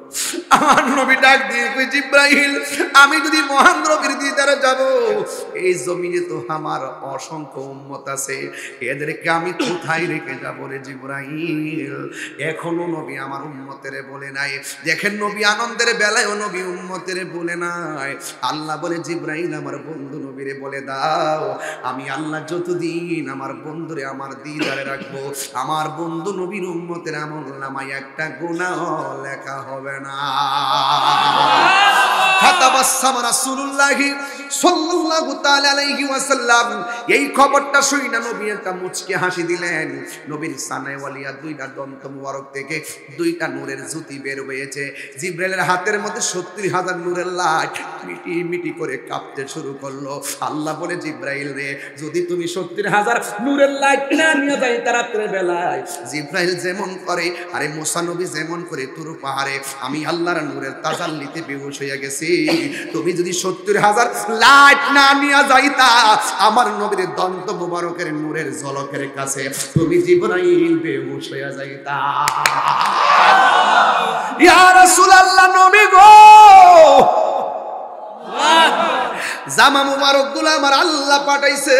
আমার নবী ডাক দিয়ে কই জিবরাইল আমি যদি মহান রবের দিদারে যাব, এই জমিনে তো আমার অসংখ্য উম্মত আছে, এদেরকে আমি কোথায় রেখে যাব রে জিবরাইল? এখনো নবী আমার উম্মতের বলে নাই। দেখেন নবী আনন্দের বেলায়ও নবী উম্মতের বলে নাই। আল্লাহ বলে জিবরাইল আমার বন্ধু নবীরে বলে দাও, আমি আল্লাহ যতদিন আমার বন্ধুরে আমার দিদারে রাখবো, আমার বন্ধু নবীর উম্মতের আমলনামায় একটা গুনাহ লেখা হবে না। ফাতাবাসসাম রাসূলুল্লাহি সাল্লাল্লাহু তাআলা আলাইহি ওয়াসাল্লাম। এই খবরটা শুনে নবী একটা মুচকি হাসি দিলেন। নবীর সানায়ে ওয়ালিয়া দুইটা দন্ত মুবারক থেকে দুইটা নূরের জ্যোতি বের হয়েছে। জিবরাইলের হাতের মধ্যে ৭০,০০০ নূরের লাইট মিটি মিটি করে কাঁপতে শুরু করলো। আল্লাহ বলে জিবরাইল রে, যদি তুমি ৭০,০০০ নূরের লাইট না নিয়ে যাই রাতের বেলায়, জিবরাইল যেমন করে আরে মুসা নবী যেমন করে তুর পাহাড়ে আমি আল্লাহর নূরের তাজাল্লিতে বেহুশ হয়ে গেছি, তুমি যদি ৭০,০০০ লাইট না নিয়ে যাইতা আমার নবীর দন্ত মুবারকের নূরের ঝলকের কাছে, তুমি জিবরাইল বেহুশ হয়ে যাইতা। ইয়া রাসূলুল্লাহ নবী গো, জামা মুবারক গুলো আমার আল্লাহ পাঠাইছে,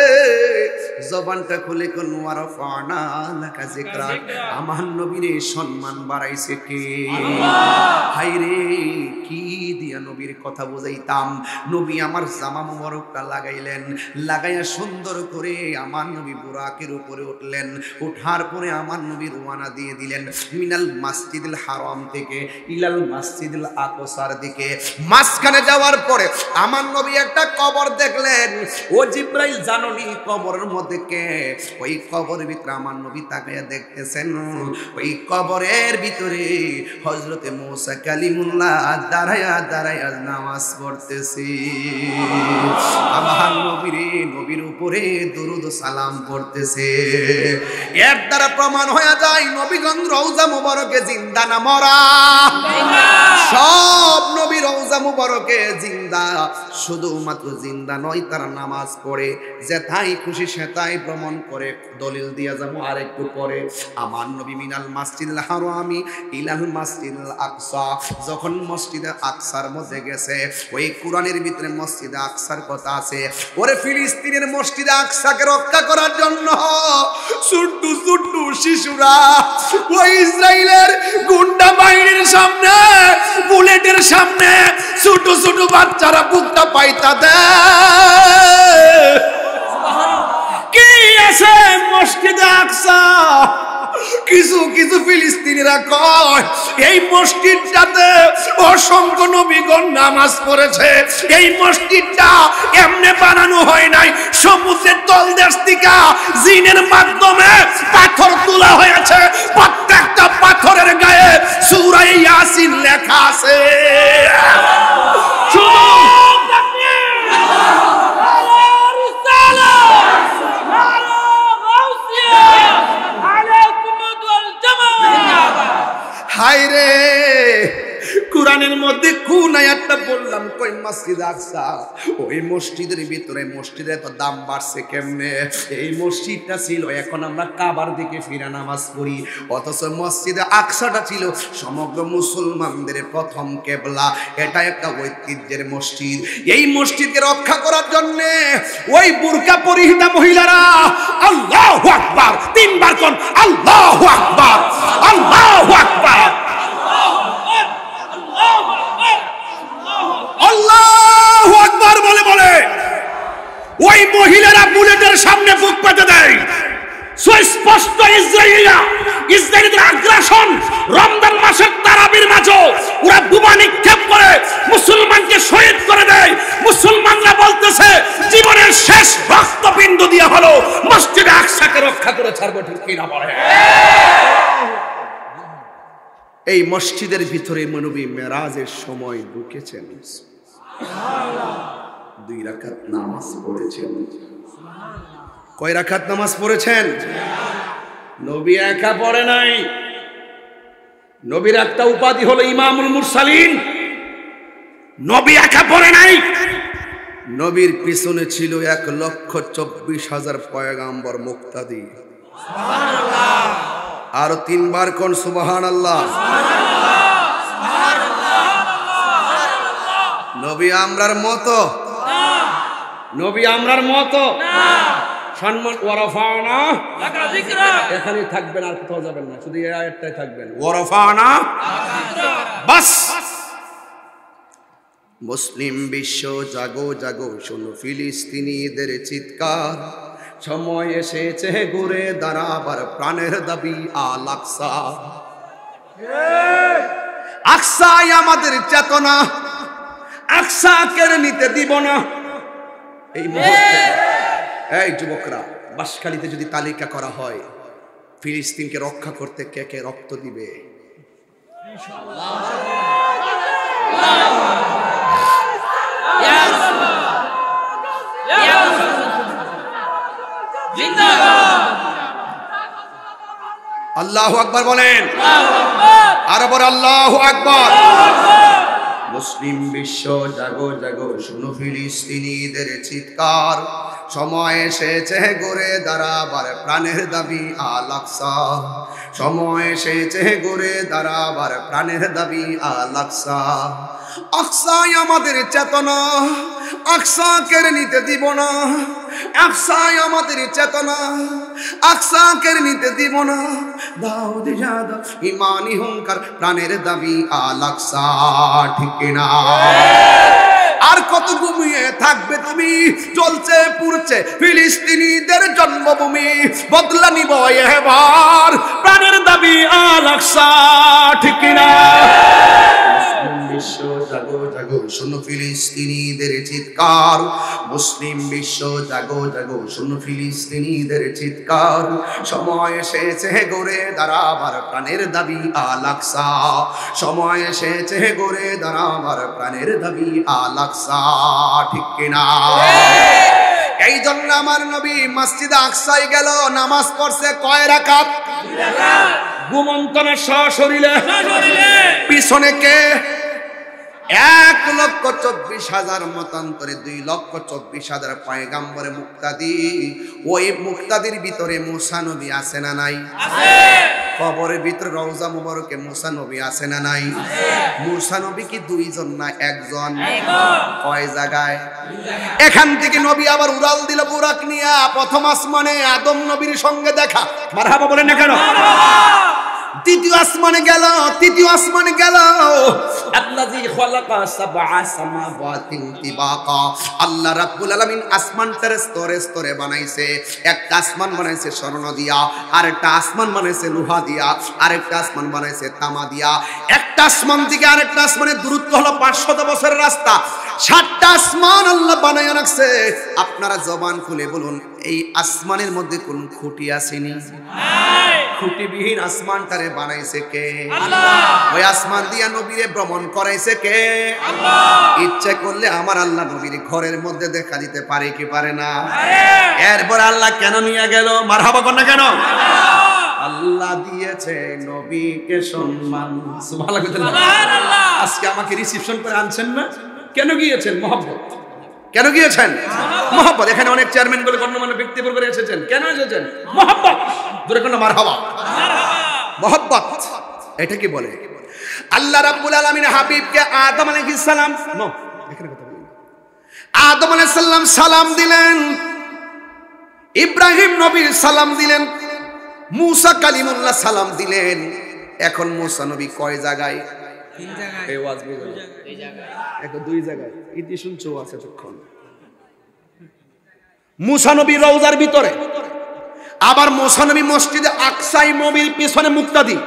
জবানটা খুলে কোন ওয়ারাফানা লাকা যিকরা, আমার নবীর সম্মান বাড়াইছে কে? হায় রে, কি দিয়া নবীর কথা বুঝাইতাম। নবী আমার জামা মুবারকটা লাগাইলেন, লাগাইয়া সুন্দর করে আমার নবী বুরাকের উপরে উঠলেন। উঠার পরে আমার নবী রওনা দিয়ে দিলেন মিনাল মসজিদুল হারাম থেকে ইলাল মসজিদুল আকসার দিকে। মাঝখানে যাওয়ার পরে আমার নবী একটা কবর দেখলেন। ও জিবরাইল জাননি কবরের মধ্যে কে? ওই কবরের ভিতরে আমার নবী তাকায়া দেখতেছেন, ওই কবরের ভিতরে হযরতে মুসা কালিমুল্লাহ দাঁড়ায়া দাঁড়ায়া নামাজ পড়তেছে। আমার নবীর উপরে দরুদ সালাম পড়তেছে। এর দ্বারা প্রমাণ হয়ে যায় নবীগঞ্জ রওজা মুবারকে জিন্দা না মরা? সব নবী রওজা মুবারকে জিন্দা। শুধুমাত্র জিন্দা নয়, তারা নামাজ পড়ে, যেথায় খুশি সেথায় ভ্রমণ করে। দলিল দিয়া যাবো আরেকটু পরে। আমার নবী মিনাল মসজিদুল হারামি ইলাল মসজিদুল আকসা, যখন মসজিদে আকসার মধ্যে গেছে, ওই কোরআনের ভিতরে মসজিদে আকসার কথা আছে। ওরে ফিলিস্তিনের মসজিদে আকসাকে রক্ষা করার জন্য ছোট্ট ছোট্ট শিশুরা ওই ইসরায়েলের গুন্ডা বাহিনীর সামনে, বুলেটের সামনে ছোট ছোট বাচ্চারা বুকটা পাইতা দেয়। কি আছে মসজিদে আকসা? কিছু কিছু ফিলিস্তিনিরা কয় এই মসজিদটাতে অসংখ্য নবীগণ নামাজ পড়েছে। এই মসজিদটা এমনি বানানো হয় নাই, সমুদ্রের তলদেশ থেকে জিনের মাধ্যমে পাথর তোলা হয়েছে। প্রত্যেকটা পাথরের গায়ে সূরা ইয়াসিন লেখা আছে। হায় রে, কোরআনের মধ্যে কোন আয়াতটা বললাম কই মসজিদ আকসা? ওই মসজিদের ভিতরে, মসজিদের এত দাম বাড়ছে কেমনে? এই মসজিদটা ছিল, এখন আমরা কাবার দিকে ফিরে নামাজ পড়ি, অথচ মসজিদে আকসাটা ছিল সমগ্র মুসলমানদের প্রথম কেবলা। এটা একটা ঐতিহ্যের মসজিদ। এই মসজিদকে রক্ষা করার জন্য ওই বুরকা পরিহিতা মহিলারা আল্লাহু আকবার তিনবার কোন আল্লাহু আকবার, আল্লাহু আকবার, আল্লাহু আকবার বলে বলে ওই মহিলারা বুলেটের সামনে বুক পেতে দেয়। সুস্পষ্ট ইসরায়েলের আগ্রাসন, রমজান মাসের তারাবির মাঝে ওরা বোমা নিক্ষেপ করে মুসলমানকে শহীদ করে দেয়। মুসলমানরা বলতেছে জীবনের শেষ রক্তবিন্দু দিয়ে হলো মসজিদে আকসাকে রক্ষা করে ছাড়বো। ঠিক কিনা বলে? এই মসজিদের ভিতরে নবী মেরাজের সময় ঢুকেছেন, 2 রাকাত নামাজ পড়েছেন। কয় রাকাত নামাজ পড়েছেন? নবী একা পড়ে নাই। নবীর একটা উপাধি হলো ইমামুল মুরসালিন। নবী একা পড়ে নাই, নবীর পিছনে ছিল 1,24,000 পয়গাম্বর মুক্তাদি। আর 3 বার কোন সুবহানাল্লাহ। নবী আমরার মতো, নবী আমরার মতো সম্মান ওয়ারাফানা এখানে থাকবেন, আর কোথাও যাবেন না, শুধু এই আয়াতটাই থাকবেন, ওয়ারাফানা বাস। মুসলিম বিশ্ব জাগো জাগো, শোনো ফিলিস্তিনিদের চিৎকার, সময় এসেছে ঘুরে দাঁড়াবার প্রাণের দাবি আল আকসা। আকসাই আমাদের চেতনা, আকসা কেড়ে নিতে দিব না। এই মুহূর্তে এই যুবকরা, বাঁশখালীতে যদি তালিকা করা হয় ফিলিস্তিনকে রক্ষা করতে কে কে রক্ত দিবে, আল্লাহু আকবার বলেন, আর বড় আল্লাহু আকবার। মুসলিম বিশ্ব জাগো জাগো, শুনো ফিলিস্তিনিদের চিৎকার, সময় এসেছে গড়ে দাঁড়াবার প্রাণের দাবি আল আকসা। সময় এসেছে গড়ে দাঁড়াবার প্রাণের দাবি আল আকসা। আকসাই আমাদের চেতনা, আকসা কেড়ে নিতে দিব না। আকসাই আমাদের চেতনা, আকসা কেড়ে নিতে দিব না। দাউদ জাদা ইমানি হুঙ্কার, প্রাণের দাবি আল আকসা, ঠিক না? আর কত ঘুমিয়ে থাকবে তুমি? চলছে পুরছে ফিলিস্তিনিদের জন্মভূমি, বদলা নিব এবার প্রাণের দাবি আল আকসা, ঠিক না? বিশ্ব জাগো জাগো, শোনো ফিলিস্তিনিদের চিৎকার। মুসলিম বিশ্ব জাগো জাগো, শোনো ফিলিস্তিনিদের চিৎকার। সময় এসেছে গড়ে দাঁড়াবার প্রাণের দাবি আল আকসা। সময় এসেছে গড়ে দাঁড়াবার প্রাণের দাবি আল আকসা, ঠিক কিনা? এই জন্য আমার নবী মসজিদে আকসায় গেল, নামাজ পড়ছে কয় রাকাত? 2 রাকাত। ঘুমন্তনে সশরীরে, পিছনে কে? 1,24,000 মতান্তরে 2,24,000 পয়গাম্বরে মুক্তাদি। ওই মুক্তাদির ভিতরে মুসা নবী আছে না নাই? আছে। কবরের ভিতরে রওজা মুবারকে মুসা নবী আছে না নাই? আছে। মুসা নবী কি 2 জন না 1 জন? কয় জায়গায়? এখান থেকে নবী আবার উড়াল দিল বুরাক নিয়া, প্রথম আসমানে আদম নবীর সঙ্গে দেখা। মারহাবা বলেন না কেন? দ্বিতীয় আসমানে গেল, তৃতীয় আসমানে গেল। আল্লাযী খালাকা সাবআ সামাওয়াতিন তিবাকা, আল্লাহ রাব্বুল আলামিন আসমানটার স্তরে স্তরে বানাইছে। একটা আসমান বানাইছে স্বর্ণ দিয়া, আরেকটা আসমান বানাইছে লোহা দিয়া, আরেকটা আসমান বানাইছে তামা দিয়া। একটা আসমান থেকে আরেকটা আসমানের দূরত্ব হলো 500 বছরের রাস্তা। 7টা আসমান আল্লাহ বানায়া রাখছে। আপনারা জবান খুলে বলুন, এই আসমানের মধ্যে কোন খুঁটি আসেনি? নাই। খুঁটিবিহীন আসমানটারে বানাইছে কে? আল্লাহ। ওই আসমান দিয়া নবীরে ভ্রমণ করাইছে কে? আল্লাহ। ইচ্ছা করলে আমার আল্লাহ নবীর ঘরের মধ্যে দেখা দিতে পারে কি পারে না? এরপর আল্লাহ কেন নিয়ে গেল? মারহাবা কর না কেন? আল্লাহ দিয়েছে নবীকে সম্মান। সুবহানাল্লাহ। আজকে আমাকে রিসিপশন করে আনছেন না, কেন গিয়েছেন? মহব্বত। কেন গিয়েছেন? মহব্বত। এখানে অনেক চেয়ারম্যান বলে গণ্যমান্য ব্যক্তিবর্গ এসেছেন, কেন এসেছেন? মহব্বত। দূরে কোন মারহাবা, মহব্বত। এটা কি বলে? আল্লাহ রাব্বুল আলামিন হাবিবকে আদম আলাইহিস সালাম, নো এখানে কথা বলি, আদম আলাইহিস সালাম সালাম দিলেন, ইব্রাহিম নবী সালাম দিলেন, মুসা কালিমুল্লাহ সালাম দিলেন। এখন মুসা নবী কয় জায়গায়? 3 জায়গায়। এই ওয়াজ বুঝো না, এই জায়গায় এক 2 জায়গায়। ইতি শুনছো আছে তখন। মুসা নবী রওজার ভিতরে, আবার মুসা নবী মসজিদে আকসাই নবীর পিছনে মুক্তাদি।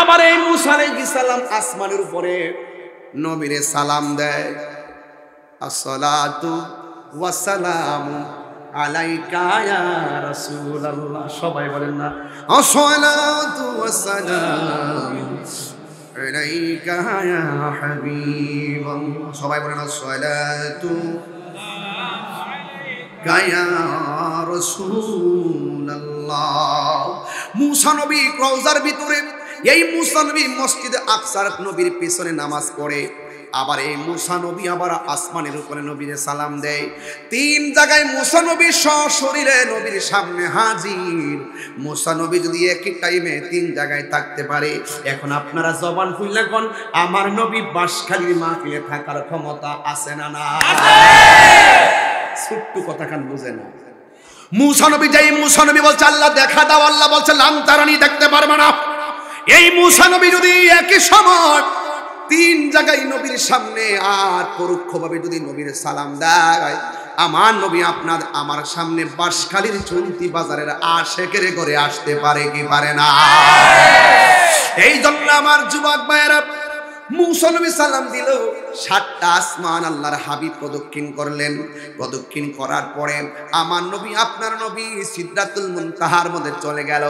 আবার এই মুসা আলাইহিস সালাম আসমানের উপরে নবীরে সালাম দেয়, আসসালাতু ওয়াসসালামু আলাইকা ইয়া রাসূলুল্লাহ। সবাই বলেন না, আসসালাতু ওয়াসসালামু ইলাইকা ইয়া হাবিবাল্লাহ। সবাই বলেন আসসালাতু ইয়া রাসূলুল্লাহ। মুসা নবী রওজার ভিতরে, এই মুসা নবী মসজিদে আকসার নবীর পেছনে নামাজ পড়ে। আবার এই মুসা নবী আবার আসমানের উপরে নবীরে সালাম দেয়। 3 জায়গায় মুসা নবী সশরীরে নবীর সামনে হাজির। মুসা নবী যদি একই টাইমে 3 জায়গায় থাকতে পারে, এখন আপনারা জবান খুললে কোন আমার নবী বাঁশখালীর মাহফিলে থাকার ক্ষমতা আছে না? না, ছোট্ট কথা কান বুঝে না। মুসা নবী বলছে আল্লাহ দেখা দাও, আল্লাহ বলছে লাম তারানি, দেখতে পারবে না। এই মুসা নবী যদি একই সময় 3 জায়গায় নবীর সামনে আর পরোক্ষভাবে যদি নবীর সালাম দেয়, আমার নবী আমার সামনে বাঁশখালীর চলতি বাজারের আশেকের ঘরে আসতে পারে কি পারে না? এই জন্য আমার যুবক ভাইয়েরা, মুসা নবী সালাম দিল, 7টা আসমান আল্লাহর হাবিব প্রদক্ষিণ করলেন। প্রদক্ষিণ করার পরে আমার নবী আপনার নবী সিদরাতুল মুনতাহার মধ্যে চলে গেল।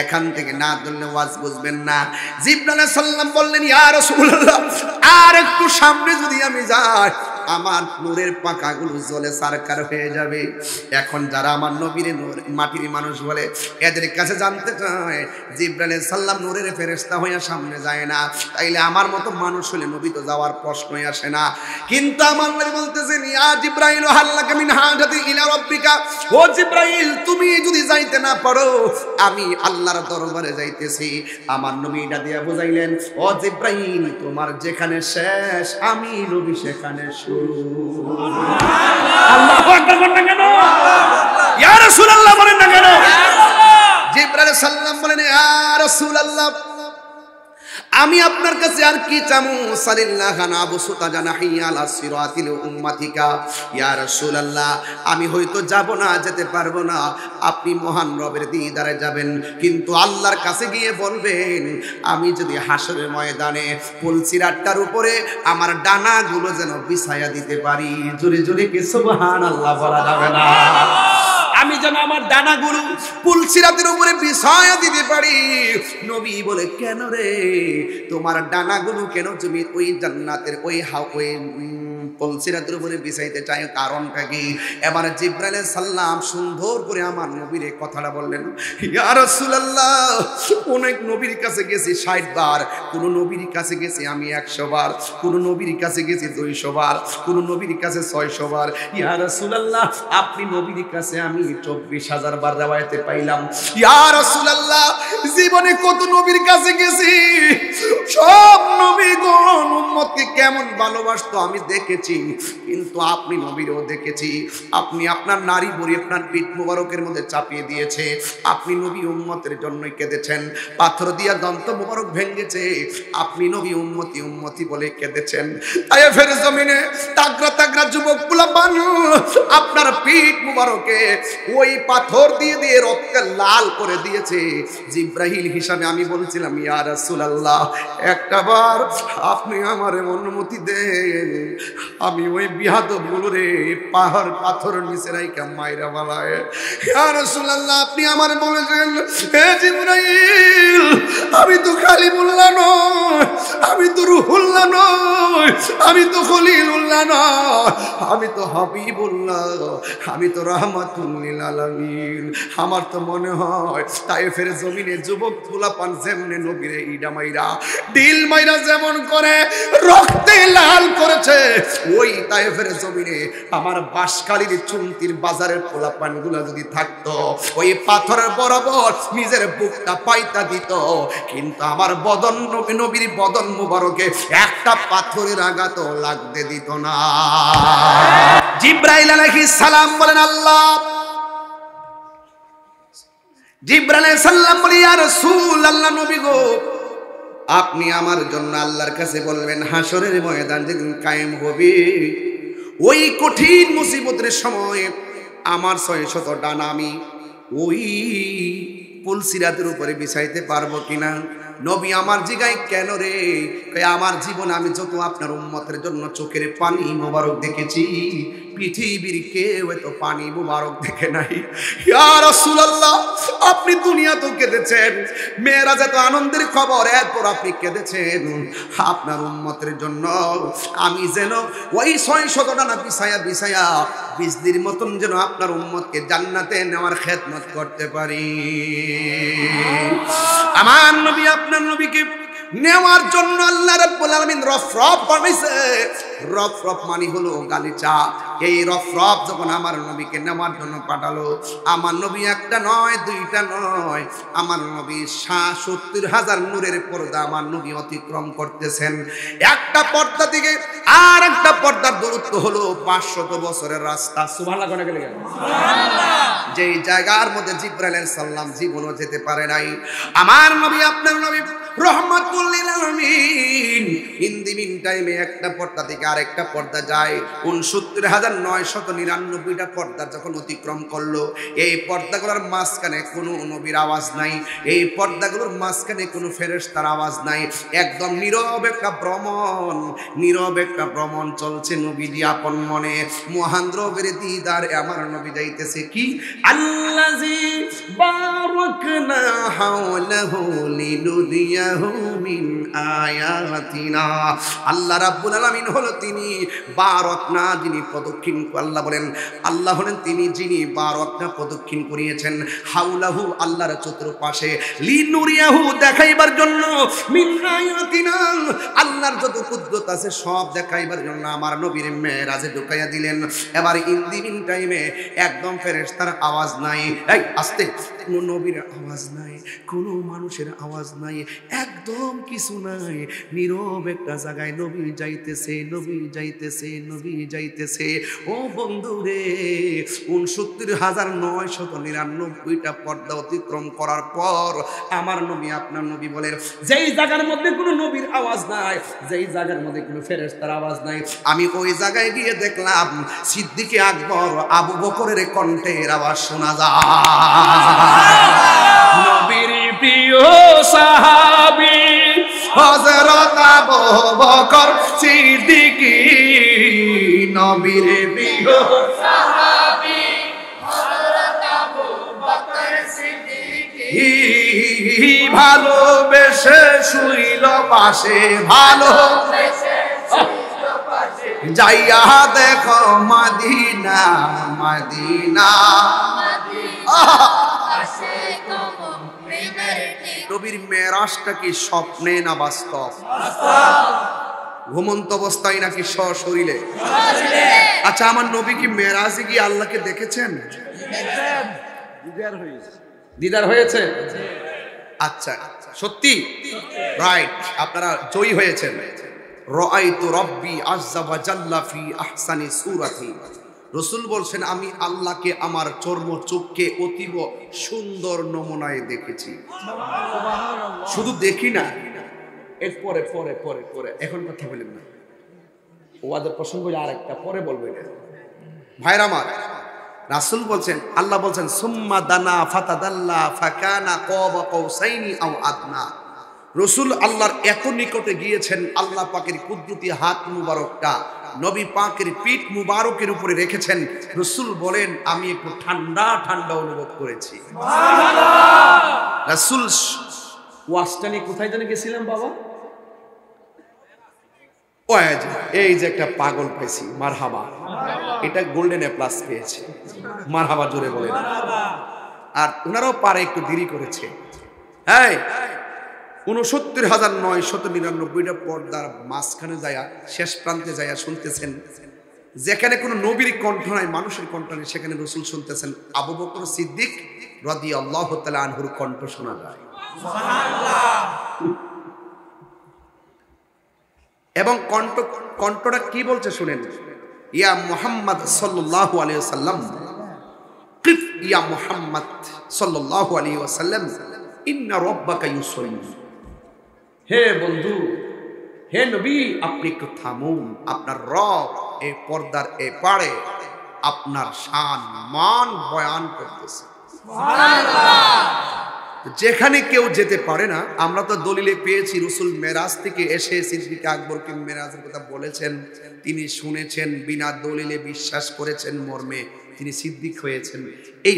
এখান থেকে না ধরলে ওয়াজ বুঝবেন না। জিবরাইল আলাইহিস সালাম বললেন, ইয়া রাসূলুল্লাহ, আর একটু সামনে যদি আমি যাই, আমার নূরের পাখাগুলো জ্বলে সারকার হয়ে যাবে। এখন যারা আমার নবীর মাটির মানুষ বলে, এদের কাছে জানতে চায় জিবরাইল আলাইহিস সালাম নূরের ফেরেশতা হইয়া সামনে যায় না, তাইলে আমার মতো মানুষ হলে নবী তো যাওয়ার প্রশ্নই আসে না। কিন্তু আমার নবী বলতেছেন, ইয়া জিবরাইল হাল্লাকা মিন হাজাতি ইলা রাব্বিকা, ও জিবরাইল তুমি যদি যাইতে না পারো, আমি আল্লাহর দরবারে যাইতেছি। আমার নবী এটা দিয়া বুঝাইলেন, ও জিবরাইল তোমার যেখানে শেষ, আমি নবী সেখানে শুরু। আল্লাহু আকবার বলেন না কেন? ইয়া রাসূলুল্লাহ বলেন না কেন? জিবরাইল সাল্লাম বলেন, ইয়া রাসূলুল্লাহ আমি আপনার কাছে আর কি চামু? সালিল্লাহ নাবসুতা জানাহি আলা সিরাতিল উম্মাতিকা। ইয়া রাসূলুল্লাহ আমি হয়তো যাব না, যেতে পারবো না, আপনি মহান রবের দিদারে যাবেন, কিন্তু আল্লাহর কাছে গিয়ে বলবেন আমি যদি হাসরের ময়দানে পুলসিরাতটার উপরে আমার ডানাগুলো যেন বিছায়া দিতে পারি। জোরে জোরে কি সুবহানাল্লাহ বলা যাবে না? আমি যেন আমার ডানাগুলো পুলসিরাতের উপরে বিছায়া দিতে পারি। নবী বলে, কেন রে, তোমার ডানাগুলো কেন তুমি ওই জান্নাতের ওই পুলসিরাতের উপরে বিছাইতে চাই, কারণটা কি? এবারে জিবরাইল আলাইহিস সালাম সুন্দর করে আমার নবীর কথাটা বললেন, ইয়া রাসূলুল্লাহ অনেক নবীর কাছে গেছি 60 বার, কোন নবীর কাছে গেছি আমি 100 বার, কোন নবীর কাছে গেছি 200 বার, কোন নবীর কাছে 600 বার। ইয়া রাসূলুল্লাহ আপনি নবীর কাছে আমি 24,000 বার রওয়ায়াতে পাইলাম। ইয়া রাসূলুল্লাহ জীবনে কত নবীর কাছে গেছি, সব নবীগণ উম্মতকে কেমন ভালোবাসতো আমি দেখেছি, কিন্তু আপনি নবীরও দেখেছি। আপনি আপনার নারী বড়ি আপনার পিঠ মুবারকের মধ্যে চাপিয়ে দিয়েছে, আপনি নবী উম্মতের জন্যই কেঁদেছেন। পাথর দিয়া দন্ত মুবারক ভেঙেছে, আপনি নবী উম্মতি উম্মতি বলে কেঁদেছেন। তায়েফের জমিনে তাগরা তাগরা যুবক পোলাপান আপনার পিঠ মুবারকে ওই পাথর দিয়ে দিয়ে রক্তে লাল করে দিয়েছে। জিবরাইল হিসাবে আমি বলছিলাম, ইয়া রাসূলুল্লাহ একটাবার আপনি আমার অনুমতি দেন, আমি ওই বিহাদবগুলোরে পাহাড় পাথর নিচে রাইখা মাইরা বালায়। ইয়া রাসূলুল্লাহ আপনি আমার বলেছেন, হে জিবরাইল আমি তো কালিমুল্লাহ নয়, আমি তো রুহুল্লাহ নয়, আমি তো খলিলুল্লাহ নয়, আমি তো হাবিবুল্লাহ, আমি তো রাহমাতুল লিল আলামিন। আমার তো মনে হয় তায়েফের জমিনে যুবক পোলাপান যেমনে নবীরে ইডা মাইরা ডিল মাইরা যেমন করে রক্তে লাল করেছে, ওই তায়েফের জমিনে আমার বাঁশখালীর চুন্তির বাজারের পোলাপানগুলো যদি থাকতো, ওই পাথরের বরাবর নিজের বুকটা পাইতা দিত, কিন্তু আমার বদন নবীর বদন মুবারকে একটা পাথরের আঘাতও লাগতে দিত না। জিবরাইল আলাইহিস সালাম বলেন, আল্লাহ জিবরাইল আলাইহিস সালাম বলি, ইয়া রাসূলুল্লাহ নবী গো আপনি আমার জন্য আল্লাহর কাছে বলবেন, হাসরের ময়দান যেদিন কায়েম হবে, ওই কঠিন মুসিবতের সময় আমার 600 ডানা আমি ওই পুলসিরাতের উপরে বিছাইতে পারবো কিনা? নবী আমার জিগায়, কেন রে? আমার জীবন আমি যত আপনার উম্মতের জন্য চোখের পানি মোবারক দেখেছি, পৃথিবীর কেউ এত পানি মুবারক দেখে নাই। ইয়া রাসূলুল্লাহ, আপনি দুনিয়া তো কেঁদেছেন, মেরাজে তো আনন্দের খবর, এরপর আপনি কেঁদেছেন আপনার উম্মতের জন্য। আমি যেন ওই 600 ডানা বিছায়া বিছায়া বিজলির মতন যেন আপনার উম্মতকে জান্নাতে নেওয়ার খেদমত করতে পারি। আমার নবী আপনার নবীকে নেওয়ার জন্য আল্লাহ রাব্বুল আলামিন রফরফ বানাইছে। রফরফ মানে হলো গালিচা। এই রফরফ যখন আমার নবীকে নেওয়ার জন্য পাঠালো, আমার নবী একটা নয় দুইটা নয়, আমার নবী 70,000 নূরের পর্দা আমার নবী অতিক্রম করতেছেন। একটা পর্দা থেকে আর একটা পর্দার দূরত্ব হলো 500 বছরের রাস্তা। সুবহানাল্লাহ কোনে গেলে সুবহানাল্লাহ। যেই জায়গার মধ্যে জিবরাইল আলাইহিস সালাম জীবনও যেতে পারে নাই, আমার নবী আপনার নবী রহমাতুল লিল আলামিন ইন দি মিন টাইমে একটা পর্দা থেকে আরেকটা পর্দা যায়। 69,999টা পর্দা যখন অতিক্রম করলো, এই পর্দাগুলোর মাঝখানে কোনো নবীর আওয়াজ নাই, এই পর্দাগুলোর মাঝখানে কোনো ফেরেশতার আওয়াজ নাই। একদম নীরব একটা ভ্রমণ, নীরব একটা ভ্রমণ চলছে নবীজি আপন মনে। মহান রবের দিদার আমার নবী যাইতেছে কি আল্লাযী বারাকনা হাওলাহু লিনুরিয়াহু মিন আয়াতিনা। আল্লাহ রাব্বুল আলামিন হলো তিনি বারাকনা, যিনি প্রদক্ষিণ, আল্লাহ বলেন আল্লাহ হলেন তিনি যিনি বারাকনা প্রদক্ষিণ করিয়েছেন হাওলাহু আল্লাহর চতুর্পাশে, লিনুরিয়াহু দেখাইবার জন্য, মিন আয়াতিনা আল্লাহর যত কুদরত আছে সব দেখাইবার জন্য আমার নবীর মেরাজে ঢুকাইয়া দিলেন। এবার ইন্দিমিন টাইমে একদম ফেরেশতার আওয়াজ নাই, এই আস্তে, কোনো নবীর আওয়াজ নাই, কোনো মানুষের আওয়াজ নাই, একদম কিছু নাই, নীরব একটা জায়গায় নবী যাইতেছে, নবী যাইতেছে, নবী যাইতেছে। ও বন্ধু রে, 69,999টা পর্দা অতিক্রম করার পর আমার নবী আপনার নবী বলেন, যেই জায়গার মধ্যে কোনো নবীর আওয়াজ নাই, যেই জায়গার মধ্যে কোনো ফেরেশতার আওয়াজ নাই, আমি ওই জায়গায় গিয়ে দেখলাম সিদ্দিকে আকবর আবু বকরের কণ্ঠের আওয়াজ শোনা যায়। নবীর প্রিয় সাহাবী হযরত আবু বকর সিদ্দিকী, নবীর প্রিয় সাহাবী হযরত আবু বকর সিদ্দিকী, ভালোবেসে শুইল পাশে, ভালোবেসে শুইল পাশে, যাইয়া দেখো মদিনা মদিনা। নবীর মেরাজটা কি স্বপ্নে না বাস্তব? ঘুমন্ত অবস্থায় নাকি সশরীরে? আচ্ছা, আমার নবী কি মেরাজে গিয়ে আল্লাহকে দেখেছেন? দিদার হয়েছে? আচ্ছা, সত্যি? রাইট, আপনারা জয়ী হয়েছেন। রাআইতু রাব্বি আযজা ওয়া জাল্লা ফি আহসানি সূরাতি। রাসূল বলছেন, আমি আল্লাহকে আমার চর্ম চোখকে অতীব সুন্দর নমুনায় দেখেছি। শুধু দেখি না, এর পরে পরে পরে পরে, এখন কথা বলেন না, ওয়াদের প্রসঙ্গ আরেকটা পরে বলবো। ভাইরা আমার, রাসূল বলছেন, আল্লাহ বলছেন, সুম্মা দানা ফাতাদাল্লা ফাকানা কাবা কাউসাইনি আও আদনা। রাসূল আল্লাহর এত নিকটে গিয়েছেন, আল্লাহ পাকের কুদরতি হাত মুবারকটা নবী পাকের পিঠ মুবারকের উপরে রেখেছেন। রাসূল বলেন, আমি একটু ঠান্ডা ঠান্ডা অনুভব করেছি। সুবহানাল্লাহ। রাসূল ওয়াসটানি কোথায় জানি গেছিলাম বাবা, এই যে একটা পাগল পেয়েছি, মারহাবা, এটা গোল্ডেন এ প্লাস পেয়েছে, মারহাবা জোরে বলেন। আর ওনারাও পারে একটু দেরি করেছে। হ্যাঁ, 69,999টা পর্দার মাঝখানে যায়া, শেষ প্রান্তে যায়া শুনতেছেন, যেখানে কোনো নবীর কণ্ঠ নাই, মানুষের কণ্ঠ নেই, সেখানে রাসূল শুনতেছেন আবু বকর সিদ্দিক রাদিয়াল্লাহু তাআলা আনহুর কণ্ঠ শোনা যায়। সুবহানাল্লাহ। এবং কণ্ঠটা কি বলছে শুনেন, ইয়া মুহাম্মদ সাল্লাল্লাহু আলাইহি ওয়াসাল্লাম, কিফ ইয়া মুহাম্মদ সাল্লাল্লাহু আলাইহি ওয়াসাল্লাম, ইন্না রাব্বাকা ইউসাল্লি। হে বন্ধু, হে নবী, আপনি একটু থামুন, আপনার রব এই পর্দার এপারে আপনার শান মান বয়ান করতেছে। সুবহানাল্লাহ। যেখানে কেউ যেতে পারে না, আমরা তো দলিলে পেয়েছি রাসূল মেরাজ থেকে এসে সিদ্দিক আকবরকে মেরাজের কথা বলেছেন, তিনি শুনেছেন, বিনা দলিলে বিশ্বাস করেছেন, মর্মে তিনি সিদ্দিক হয়েছেন। এই